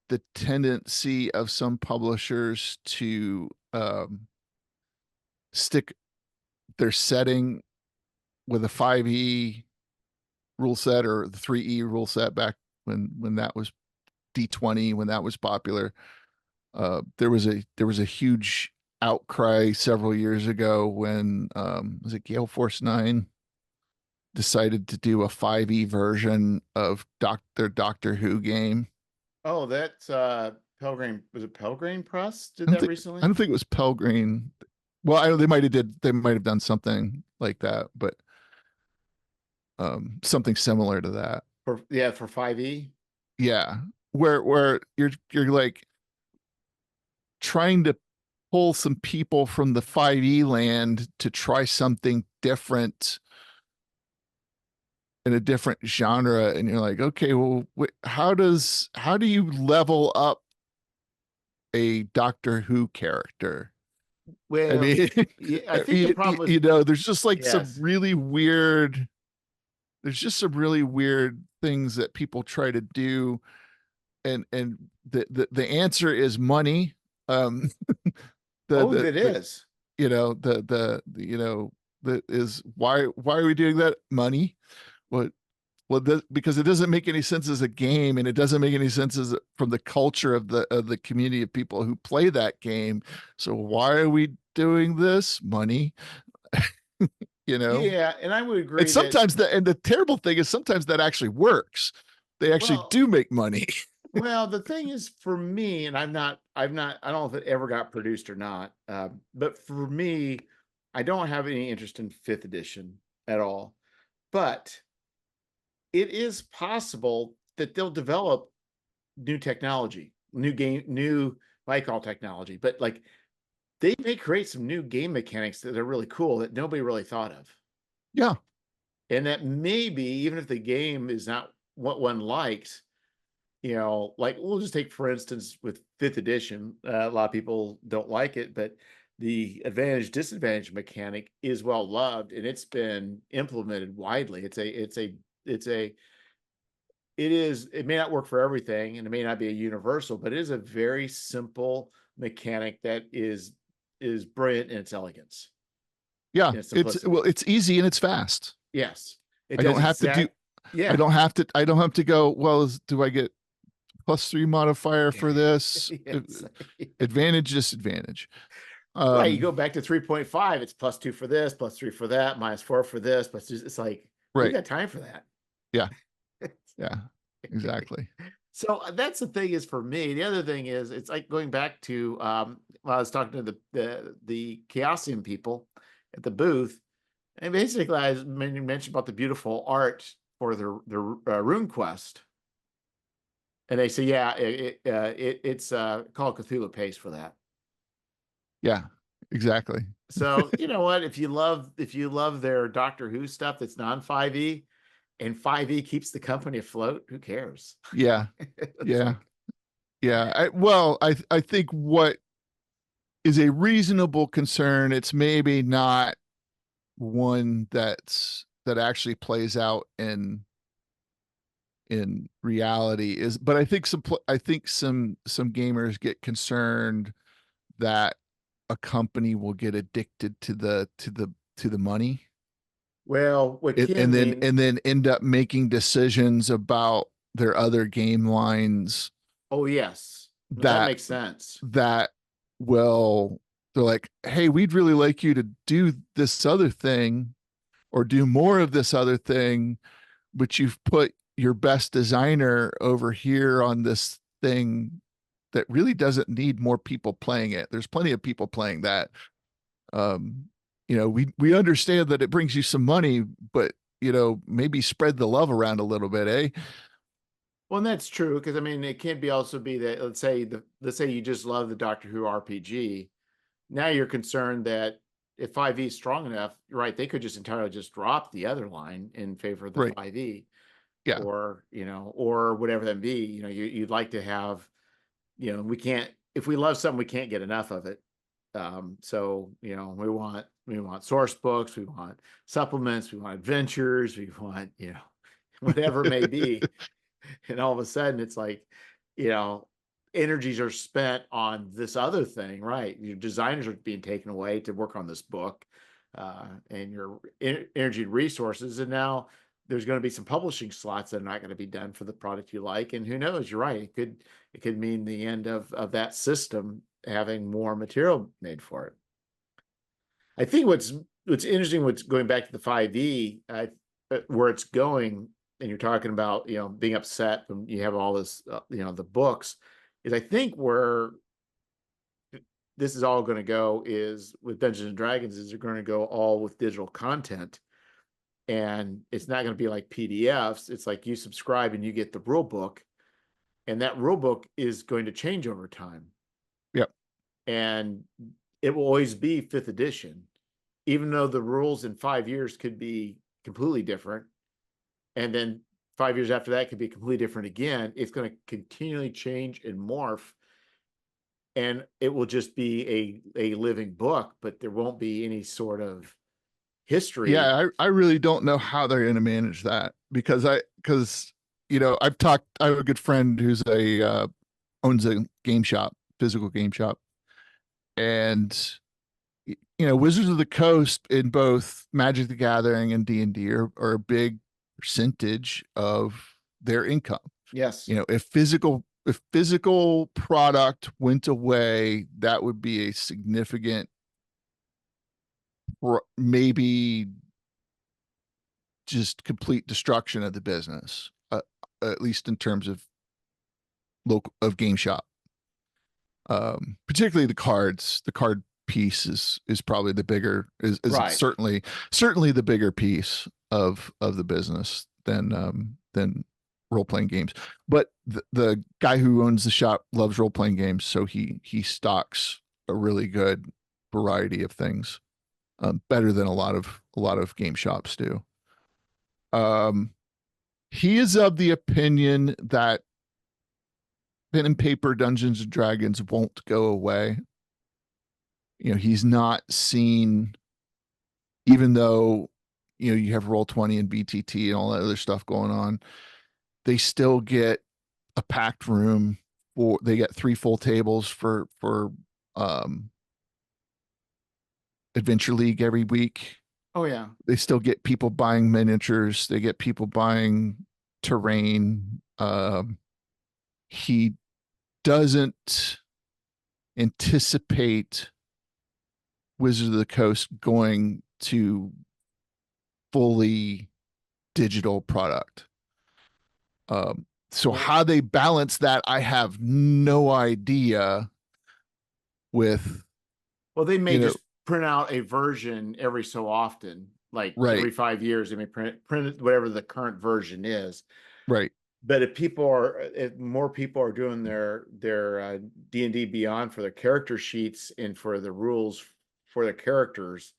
S2: the tendency of some publishers to stick their setting with a 5e rule set or the 3e rule set back when that was D20, when that was popular. There was a huge outcry several years ago when was it Gale Force 9 decided to do a 5e version of their Doctor Who game.
S1: Oh, that's Pelgrane. Was it Pelgrane Press did
S2: I don't
S1: that
S2: think
S1: recently?
S2: I don't think it was Pelgrane. Well, they might have done something like that, but something similar to that.
S1: For 5e.
S2: Yeah, where you're like trying to pull some people from the 5e land to try something different in a different genre, and you're like, okay, well, how do you level up a Doctor Who character? I
S1: Well,
S2: mean,
S1: yeah, I think the problem with
S2: there's just like
S1: yes.
S2: there's just some really weird things that people try to do, and the answer is money. Um,
S1: Oh, it
S2: the
S1: is.
S2: that is why are we doing that? Money. What because it doesn't make any sense as a game, and it doesn't make any sense as from the culture of the community of people who play that game. So why are we doing this? Money. you know
S1: Yeah, and I would
S2: and
S1: agree that
S2: sometimes the terrible thing is sometimes that actually works. They actually
S1: well,
S2: do make money.
S1: well, the thing is for me, and I don't know if it ever got produced or not, but for me, I don't have any interest in fifth edition at all. But it is possible that they'll develop new technology, new game, new what I call technology, but like they may create some new game mechanics that are really cool that nobody really thought of.
S2: Yeah.
S1: And that maybe even if the game is not what one likes, like we'll just take for instance with fifth edition, a lot of people don't like it, but the advantage disadvantage mechanic is well loved and it's been implemented widely. It's a it may not work for everything and it may not be a universal, but it is a very simple mechanic that is brilliant in its elegance
S2: Yeah,
S1: and
S2: it's well,
S1: simplicity.
S2: it's easy and it's fast.
S1: Yes, it
S2: I
S1: does
S2: don't have to do.
S1: exact.
S2: I
S1: Yeah.
S2: don't have to. I don't have to go. Well, do I get +3 modifier for this?
S1: Yes.
S2: Advantage, disadvantage.
S1: Right. You
S2: Um,
S1: go back to 3.5, it's +2 for this, +3 for that, -4 for this, plus it's like, who
S2: right.
S1: got time for that?
S2: Yeah. Yeah. Exactly.
S1: So that's the thing is for me. The other thing is it's like going back to when I was talking to the Chaosium people at the booth, and basically I mentioned about the beautiful art for the Rune Quest, and they say, yeah, it's Call of Cthulhu pays for that.
S2: Yeah. Exactly.
S1: So you know what? If you love their Doctor Who stuff that's non 5e, and 5e keeps the company afloat, who cares?
S2: Yeah.
S1: It's
S2: Yeah.
S1: like,
S2: Yeah. I think what is a reasonable concern, it's maybe not one that actually plays out in reality is, but I think some gamers get concerned that a company will get addicted to the money,
S1: well, what can
S2: and
S1: mean,
S2: then end up making decisions about their other game lines
S1: oh yes, that
S2: that
S1: makes sense.
S2: that will, they're like, hey, we'd really like you to do this other thing or do more of this other thing, but you've put your best designer over here on this thing that really doesn't need more people playing it. There's plenty of people playing that. Um, we understand that it brings you some money, but maybe spread the love around a little bit, eh?
S1: Well, and that's true because I mean, it can't be also be that let's say you just love the Doctor Who RPG. Now you're concerned that if 5e is strong enough, right, they could just entirely just drop the other line in favor of the
S2: Right.
S1: 5e,
S2: Yeah.
S1: or whatever that be. You'd like to have, we can't, if we love something, we can't get enough of it. So we want source books, we want supplements, we want adventures, we want whatever it may be. And all of a sudden it's like, you know energies are spent on this other thing, right? Your designers are being taken away to work on this book, and your energy and resources, and now there's going to be some publishing slots that are not going to be done for the product you like, and who knows, you're right, it could mean the end of that system having more material made for it. I think what's interesting, what's going back to the 5e, where it's going, and you're talking about being upset when you have all this, the books, is I think where this is all going to go is with Dungeons and Dragons is they're going to go all with digital content, and it's not going to be like PDFs. It's like you subscribe and you get the rule book, and that rule book is going to change over time,
S2: Yep.
S1: and it will always be fifth edition, even though the rules in 5 years could be completely different. And then 5 years after that could be completely different again. It's going to continually change and morph. And it will just be a living book, but there won't be any sort of history.
S2: Yeah, I really don't know how they're going to manage that because I have a good friend who's a owns a game shop, physical game shop, and Wizards of the Coast in both Magic the Gathering and D&D are a big percentage of their income.
S1: Yes.
S2: If physical product went away, that would be a significant, maybe just complete destruction of the business, at least in terms of local of game shop. Particularly the card piece is probably the bigger, is
S1: Right.
S2: certainly the bigger piece of the business than role playing games. But the guy who owns the shop loves role playing games, so he stocks a really good variety of things, better than a lot of game shops do. Um, he is of the opinion that pen and paper Dungeons and Dragons won't go away. He's not seen, even though you have Roll 20 and BTT and all that other stuff going on. they still get a packed room, for they get 3 full tables for um Adventure League every week.
S1: Oh yeah.
S2: They still get people buying miniatures. They get people buying terrain. He doesn't anticipate Wizard of the Coast going to fully digital product. So
S1: Well,
S2: how they balance that, I have no idea. With
S1: well, they may
S2: you know,
S1: just print out a version every so often, like
S2: right,
S1: every 5 years. They may print whatever the current version is.
S2: right,
S1: But if more people are doing their D&D Beyond for their character sheets and for the rules for the characters,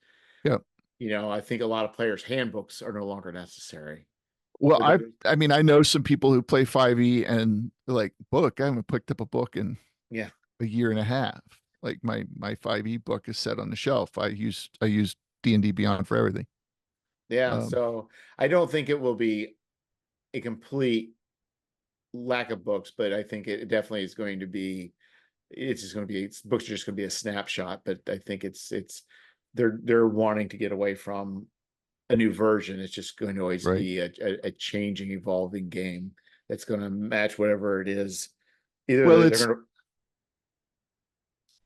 S2: yeah.
S1: I think a lot of players' handbooks are no longer necessary.
S2: Well,
S1: Or
S2: I mean, I know some people who play 5e and they're like, book. I haven't picked up a book in
S1: yeah,
S2: a year and a half. Like my 5e book is set on the shelf. I use D&D Beyond for everything.
S1: yeah.
S2: Um,
S1: So I don't think it will be a complete lack of books, but I think it definitely is going to be. It's just going to be books are just going to be a snapshot. But I think it's they're wanting to get away from a new version. It's just going to always
S2: right.
S1: be a changing, evolving game that's going to match whatever it is. Either
S2: Well,
S1: they're
S2: it's
S1: going to,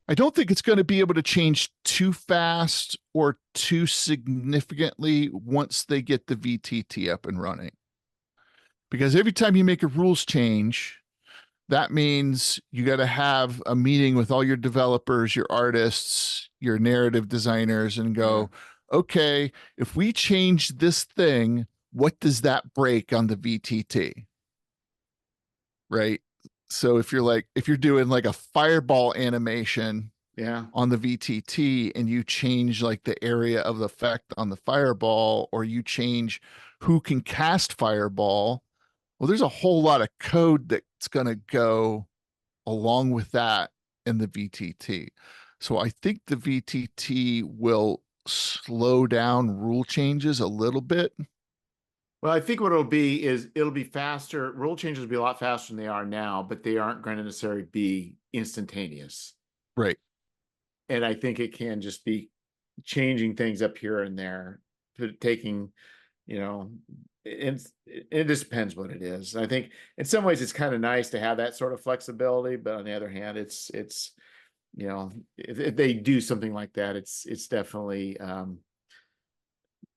S2: I don't think it's going to be able to change too fast or too significantly once they get the VTT up and running. Because every time you make a rules change, that means you got to have a meeting with all your developers, your artists, your narrative designers, and
S1: yeah,
S2: go, okay, if we change this thing, what does that break on the VTT? Right. So if you're doing like a fireball animation
S1: yeah.
S2: on the VTT and you change like the area of the effect on the fireball, or you change who can cast fireball, well, there's a whole lot of code that's going to go along with that in the VTT. So I think the VTT will slow down rule changes a little bit.
S1: Well, I think what it'll be is it'll be faster. Rule changes will be a lot faster than they are now, but they aren't going to necessarily be instantaneous.
S2: Right.
S1: And I think it can just be changing things up here and there, taking, you know, it just depends what it is. I think in some ways it's kind of nice to have that sort of flexibility, but on the other hand, it's if they do something like that, it's definitely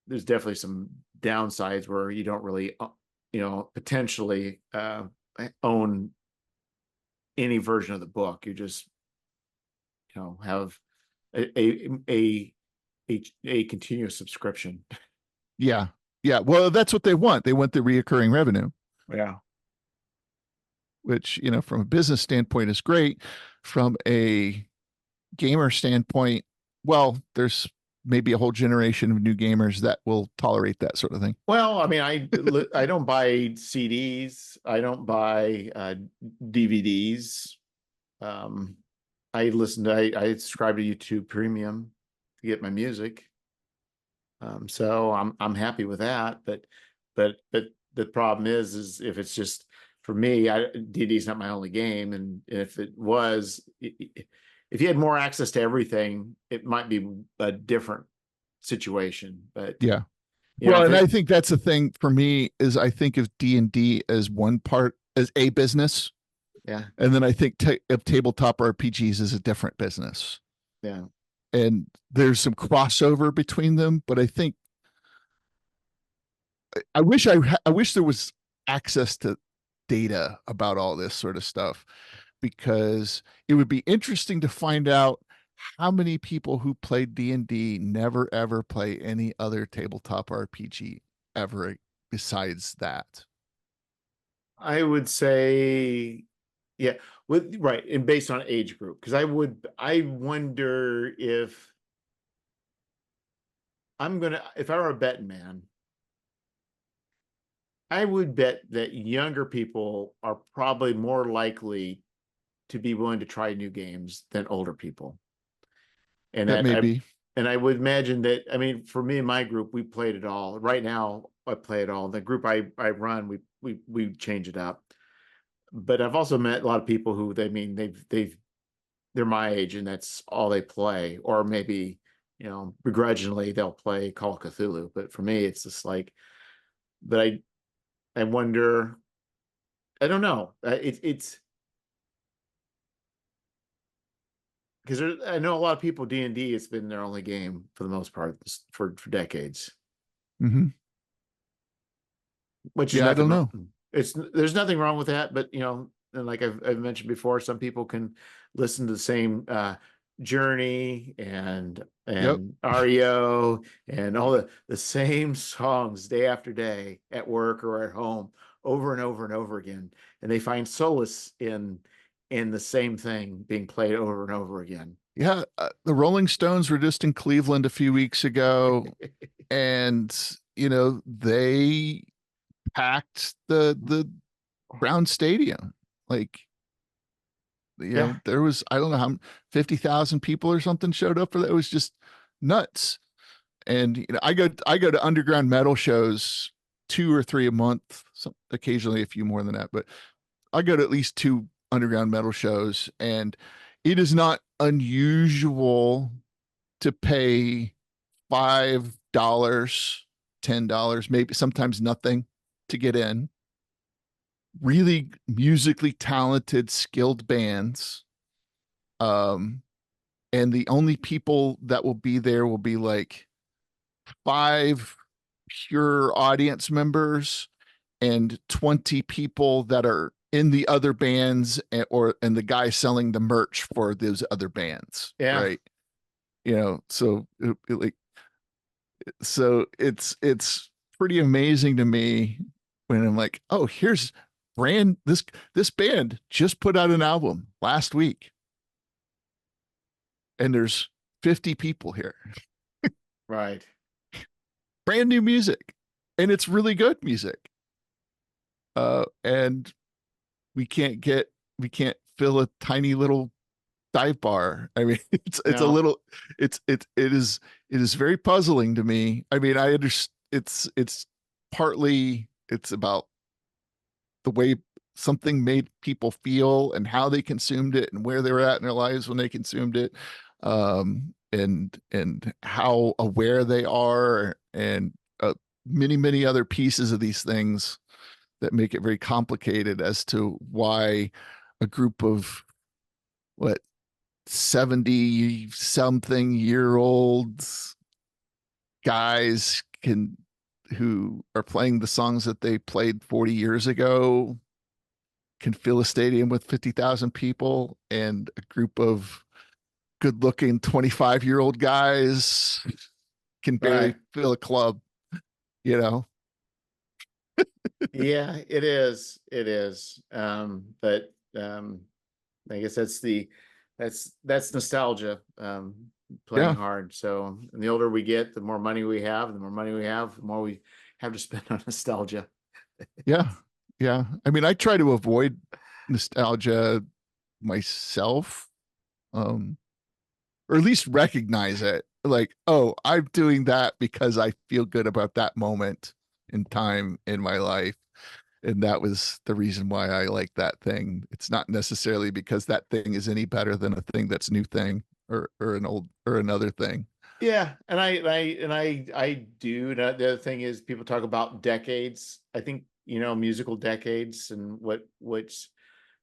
S1: there's definitely some downsides where you don't really potentially own any version of the book. You just have a continuous subscription.
S2: Yeah. Yeah. Well, that's what they want. They want the reoccurring revenue,
S1: Yeah.
S2: which, from a business standpoint is great. From a gamer standpoint, well, there's maybe a whole generation of new gamers that will tolerate that sort of thing.
S1: Well, I mean, I don't buy CDs. I don't buy DVDs. Um, I subscribe to YouTube Premium to get my music. So I'm happy with that. But the problem is if it's just for me, DD is not my only game, and if it was, if you had more access to everything, it might be a different situation. But
S2: Yeah.
S1: I
S2: Well, and I
S1: think
S2: think that's the thing for me is I think of D&D as one part as a business,
S1: yeah,
S2: and then I think of tabletop RPGs as a different business.
S1: yeah.
S2: And there's some crossover between them, but I think I wish there was access to data about all this sort of stuff, because it would be interesting to find out how many people who played D&D never ever play any other tabletop RPG ever besides that.
S1: I would say, yeah, with right, and based on age group, because I wonder if I were a betting man, I would bet that younger people are probably more likely to be willing to try new games than older people. And
S2: That
S1: that
S2: may
S1: I
S2: be.
S1: and I would imagine that, I mean, for me and my group, we played it all. Right now, I play it all. The group I run, we change it up. But I've also met a lot of people who they mean they're my age and that's all they play, or maybe begrudgingly they'll play Call of Cthulhu. But for me, it's just like, but I wonder. I don't know. It's because I know a lot of people D&D. It's been their only game for the most part for decades,
S2: Hmm.
S1: which is
S2: Yeah, I
S1: nothing
S2: don't
S1: wrong.
S2: know.
S1: There's nothing wrong with that, but and like I've mentioned before, some people can listen to the same Journey
S2: Yep.
S1: and REO and all the same songs day after day at work or at home over and over and over again, and they find solace in the same thing being played over and over again.
S2: Yeah, the Rolling Stones were just in Cleveland a few weeks ago, and they packed the Brown Stadium. Like,
S1: Yeah,
S2: there was, I don't know how 50,000 people or something showed up for that. It was just nuts. And I go to underground metal shows 2 or 3 a month, occasionally a few more than that, but I go to at least 2 underground metal shows, and it is not unusual to pay $5, $10, maybe sometimes nothing to get in. Really musically talented, skilled bands. Um, and the only people that will be there will be like 5 pure audience members and 20 people that are in the other bands, and the guy selling the merch for those other bands,
S1: yeah.
S2: right? So it's pretty amazing to me when I'm like, oh, here's brand this band just put out an album last week, and there's 50 people here,
S1: Right.
S2: brand new music, and it's really good music. And we can't fill a tiny little dive bar. I mean, it's a
S1: No.
S2: little, it is very puzzling to me. I mean, I understand it's partly it's about the way something made people feel and how they consumed it and where they were at in their lives when they consumed it, and how aware they are, and many other pieces of these things that make it very complicated as to why a group of what 70 something year olds guys can who are playing the songs that they played 40 years ago can fill a stadium with 50,000 people, and a group of good looking 25-year-old guys can barely
S1: Right.
S2: fill a club, you know?
S1: Yeah, it is. It is. But I guess that's nostalgia, playing
S2: Yeah.
S1: hard. So, and the older we get, the more money we have, the more money we have, the more we have to spend on nostalgia.
S2: Yeah. Yeah. I mean, I try to avoid nostalgia myself. Um, or at least recognize it. Like, oh, I'm doing that because I feel good about that moment in time in my life. And that was the reason why I like that thing. It's not necessarily because that thing is any better than a thing that's new thing, or an old or another thing.
S1: Yeah, and I do. The other thing is people talk about decades. I think, musical decades and which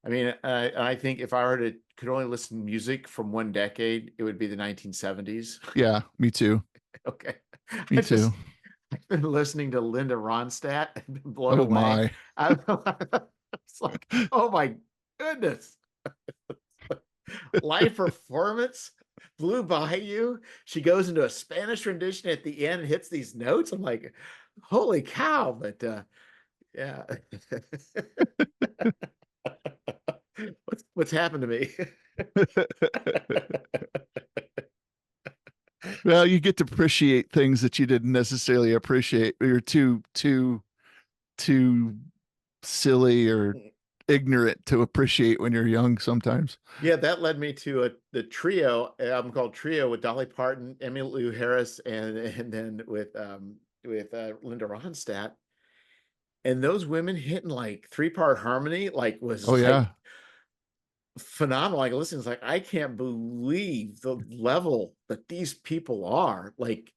S1: I mean, I think if I were to could only listen to music from one decade, it would be the 1970s.
S2: Yeah, me too.
S1: Okay.
S2: Me
S1: I
S2: too.
S1: just I've been listening to Linda Ronstadt and been blown
S2: Oh
S1: away.
S2: my.
S1: It's like, oh my goodness. Live performance blew by you. She goes into a Spanish rendition at the end and hits these notes. I'm like, holy cow. But yeah. What's happened to me?
S2: Well, you get to appreciate things that you didn't necessarily appreciate. You're too silly or ignorant to appreciate when you're young sometimes.
S1: Yeah, that led me to the trio album called Trio with Dolly Parton, Emmylou Harris, and then with Linda Ronstadt. and those women hitting like 3-part harmony, like
S2: Oh
S1: was like
S2: yeah.
S1: phenomenal. Like, listen, it's like, I can't believe the level that these people are. Like,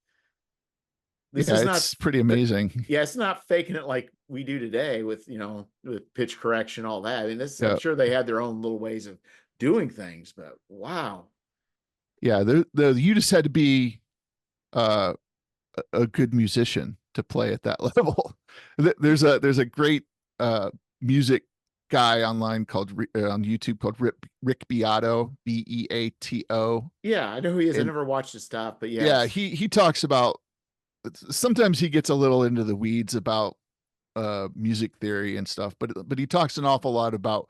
S1: this
S2: Yeah,
S1: is not,
S2: it's pretty amazing.
S1: yeah, it's not faking it like we do today with, with pitch correction, all that. I mean, this, I'm
S2: Yeah.
S1: sure they had their own little ways of doing things, but wow.
S2: Yeah, you just had to be uh a good musician to play at that level. There's a great uh music guy online called on YouTube called Rick Beato, Beato.
S1: Yeah, I know who he is. I
S2: And
S1: never watched his stuff, but
S2: yeah,
S1: yes.
S2: he talks about, sometimes he gets a little into the weeds about music theory and stuff, but he talks an awful lot about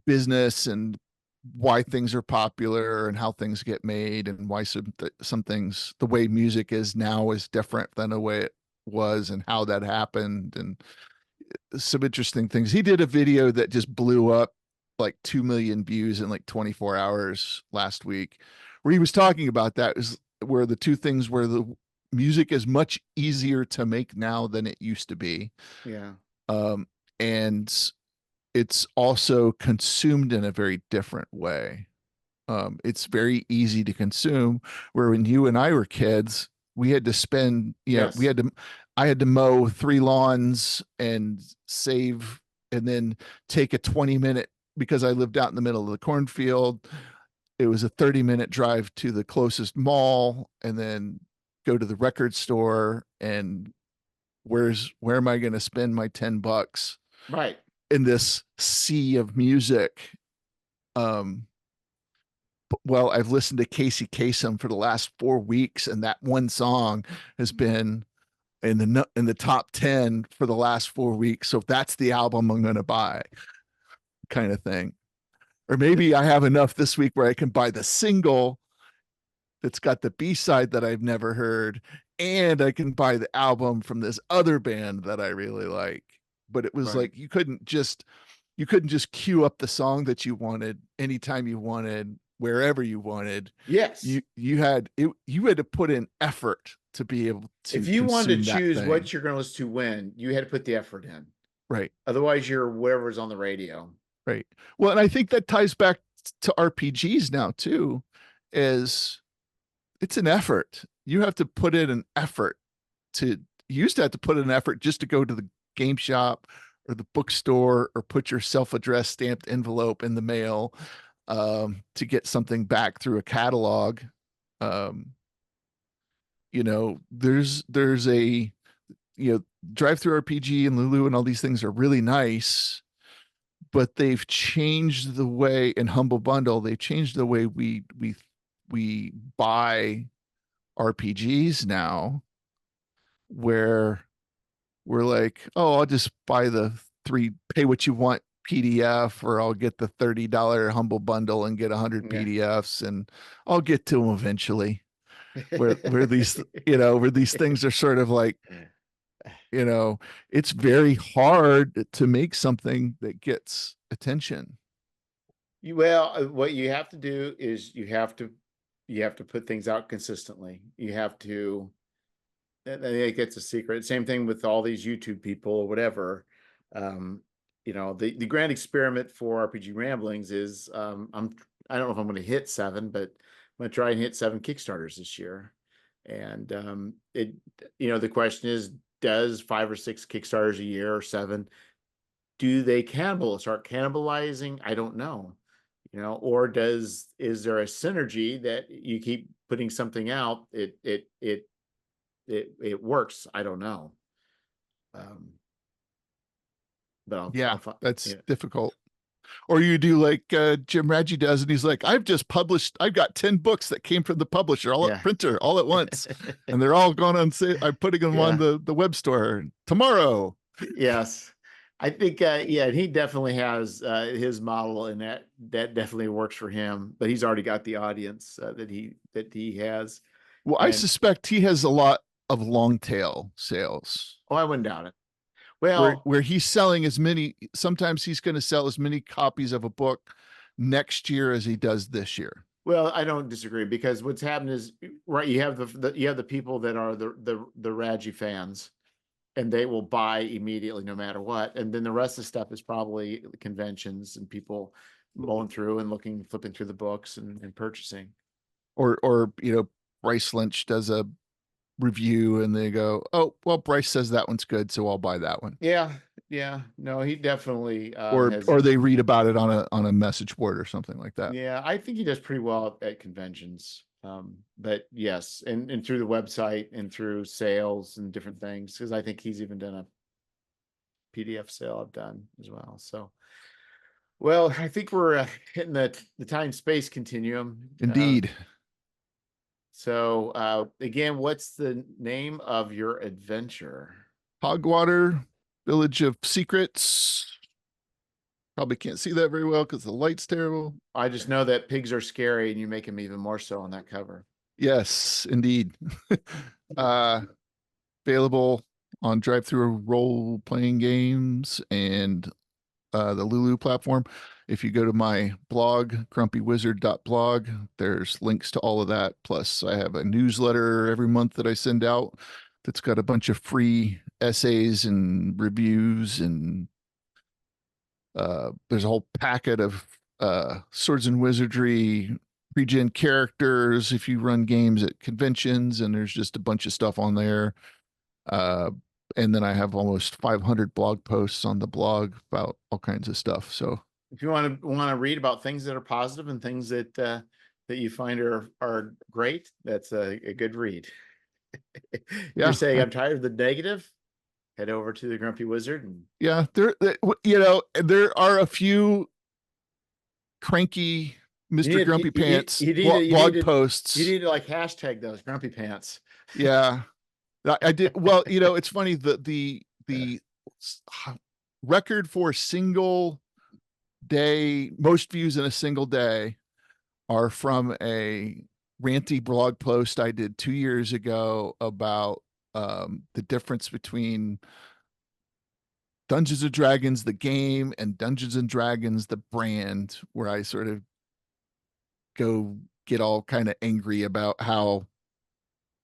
S2: business and why things are popular and how things get made and why some things, the way music is now is different than the way it was and how that happened, and some interesting things. He did a video that just blew up like 2 million views in like 24 hours last week, where he was talking about that, is where the two things where the music is much easier to make now than it used to be.
S1: Yeah.
S2: Um, and it's also consumed in a very different way. It's very easy to consume, where when you and I were kids, we had to spend,
S1: Yes.
S2: I had to mow 3 lawns and save, and then take a 20-minute, because I lived out in the middle of the cornfield. It was a 30-minute drive to the closest mall, and then go to the record store. And where am I going to spend my $10
S1: Right.
S2: in this sea of music? Um, well, I've listened to Casey Kasem for the last 4 weeks, and that one song has been in the top 10 for the last 4 weeks. So that's the album I'm going to buy, kind of thing. Or maybe I have enough this week where I can buy the single that's got the B side that I've never heard, and I can buy the album from this other band that I really like. But it was
S1: Right.
S2: like you couldn't just queue up the song that you wanted anytime you wanted, wherever you wanted.
S1: Yes.
S2: You had to put in effort to be able
S1: If
S2: to
S1: you wanted to
S2: consume that
S1: choose
S2: thing.
S1: what you're going to listen to when, you had to put the effort in.
S2: Right.
S1: Otherwise, you're whatever's on the radio.
S2: Right. Well, and I think that ties back to RPGs now too, is it's an effort. You have to put in an effort to you used to have to put in an effort just to go to the game shop or the bookstore, or put your self-addressed stamped envelope in the mail, to get something back through a catalog. Um, there's a, drive through RPG and Lulu and all these things are really nice, but they've changed the way, in Humble Bundle, they've changed the way we buy RPGs now, where we're like, oh, I'll just buy the pay what you want PDF, or I'll get the $30 Humble Bundle and get 100
S1: Yeah.
S2: PDFs, and I'll get to them eventually. Where these things are sort of like, you know, it's very hard to make something that gets attention.
S1: Well, what you have to do is you have to put things out consistently. You have to. I think it's a secret. Same thing with all these YouTube people or whatever. Um, the grand experiment for RPG Ramblings is, I don't know if I'm going to hit 7, but I'm going to try and hit 7 Kickstarters this year. And the question is, does 5 or 6 Kickstarters a year, or 7, do they start cannibalizing? I don't know. Or is there a synergy that you keep putting something out, it works? I don't know. Um, but
S2: Yeah, that's
S1: yeah.
S2: difficult. Or you do like Jim Radji does, and he's like, I've got 10 books that came from the publisher, all at
S1: Yeah.
S2: printer, all at once, and they're all going on sale. I'm putting them on
S1: Yeah.
S2: the web store tomorrow.
S1: Yes. I think, yeah, he definitely has his model, and that definitely works for him, but he's already got the audience that he has.
S2: Well, I
S1: And
S2: suspect he has a lot of long tail sales,
S1: oh, I wouldn't doubt it.
S2: where
S1: Well,
S2: where he's selling as many. Sometimes he's going to sell as many copies of a book next year as he does this year.
S1: well, I don't disagree, because what's happened is, right, you have the people that are the Raji fans, and they will buy immediately no matter what. And then the rest of the stuff is probably conventions and people mulling through and looking, flipping through the books and purchasing.
S2: Or Bryce Lynch does a review and they go, oh well, Bryce says that one's good, so I'll buy that one.
S1: Yeah, yeah. No, he definitely
S2: Or
S1: has.
S2: or they read about it on a message board or something like that.
S1: Yeah, I think he does pretty well at conventions. But yes, and through the website and through sales and different things, because I think he's even done a PDF sale I've done as well. So, well, I think we're hitting the time space continuum.
S2: Indeed.
S1: So, again, what's the name of your adventure?
S2: Hogwater, Village of Secrets. Probably can't see that very well because the light's terrible.
S1: I just know that pigs are scary, and you make them even more so on that cover.
S2: Yes, indeed. uh, Available on drive-through role-playing games and the Lulu platform. If you go to my blog, grumpywizard.blog, there's links to all of that. Plus, I have a newsletter every month that I send out that's got a bunch of free essays and reviews, and there's a whole packet of Swords and Wizardry pre-gen characters if you run games at conventions, and there's just a bunch of stuff on there. And then I have almost 500 blog posts on the blog about all kinds of stuff. So
S1: if you want to read about things that are positive and things that that you find are great, that's a good read. You're
S2: yeah,
S1: saying I'm tired of the negative, head over to the Grumpy Wizard and
S2: yeah, there are a few cranky Mr. Grumpy Pants blog posts.
S1: You need to like hashtag those Grumpy Pants.
S2: Yeah, I did. Well, it's funny, the record for single day, most views in a single day, are from a ranty blog post I did 2 years ago about the difference between Dungeons and Dragons the game and Dungeons and Dragons the brand, where I sort of go get all kind of angry about how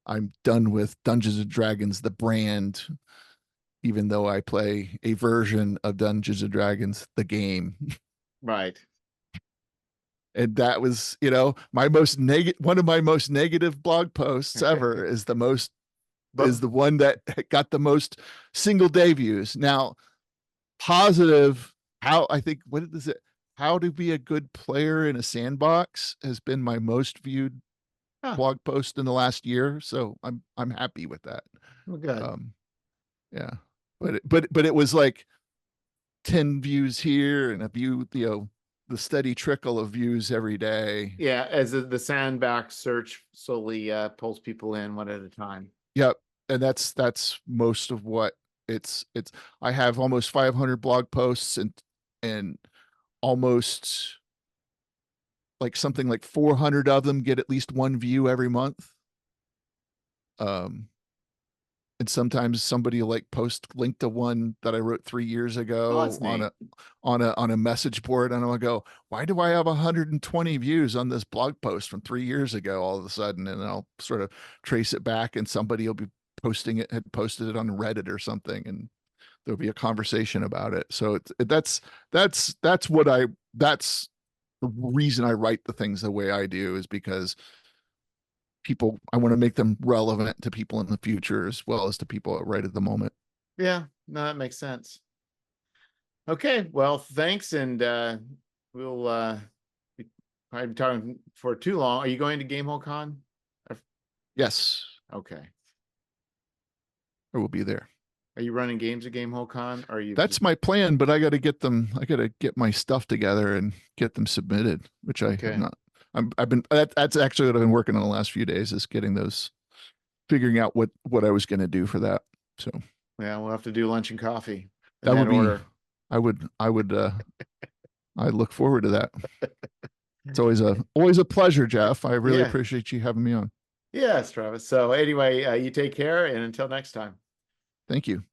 S2: I'm done with Dungeons and Dragons the brand, even though I play a version of Dungeons and Dragons the game.
S1: Right.
S2: And that was, my one of my most negative blog posts ever is the one that got the most single day views. Now, positive, what is it? How to be a good player in a sandbox has been my most viewed blog post in the last year. So I'm happy with that.
S1: Well, good.
S2: Yeah. But it was like 10 views here and a view, the steady trickle of views every day.
S1: Yeah, as the sandbox search slowly pulls people in one at a time.
S2: Yep. And that's most of what it's I have almost 500 blog posts and almost like something like 400 of them get at least one view every month. And sometimes somebody will like post link to one that I wrote 3 years ago on a message board, and I'll go, why do I have 120 views on this blog post from 3 years ago all of a sudden? And I'll sort of trace it back, and somebody will be had posted it on Reddit or something, and there'll be a conversation about it. So that's the reason I write the things the way I do, is because I want to make them relevant to people in the future as well as to people right at the moment.
S1: Yeah, no, that makes sense. Okay, well, thanks, and we'll be talking for too long. Are you going to Gamehole Con?
S2: Yes.
S1: Okay.
S2: I will be there.
S1: Are you running games at Gamehole Con? Or are you?
S2: That's my plan, but I got to get my stuff together and get them submitted, which I have not. That's actually what I've been working on the last few days, is figuring out what I was going to do for that. So
S1: yeah, we'll have to do lunch and coffee.
S2: That would be order. I look forward to that. It's always a pleasure, Jeff. I really appreciate you having me on.
S1: Yes, Travis. So anyway, you take care, and until next time.
S2: Thank you.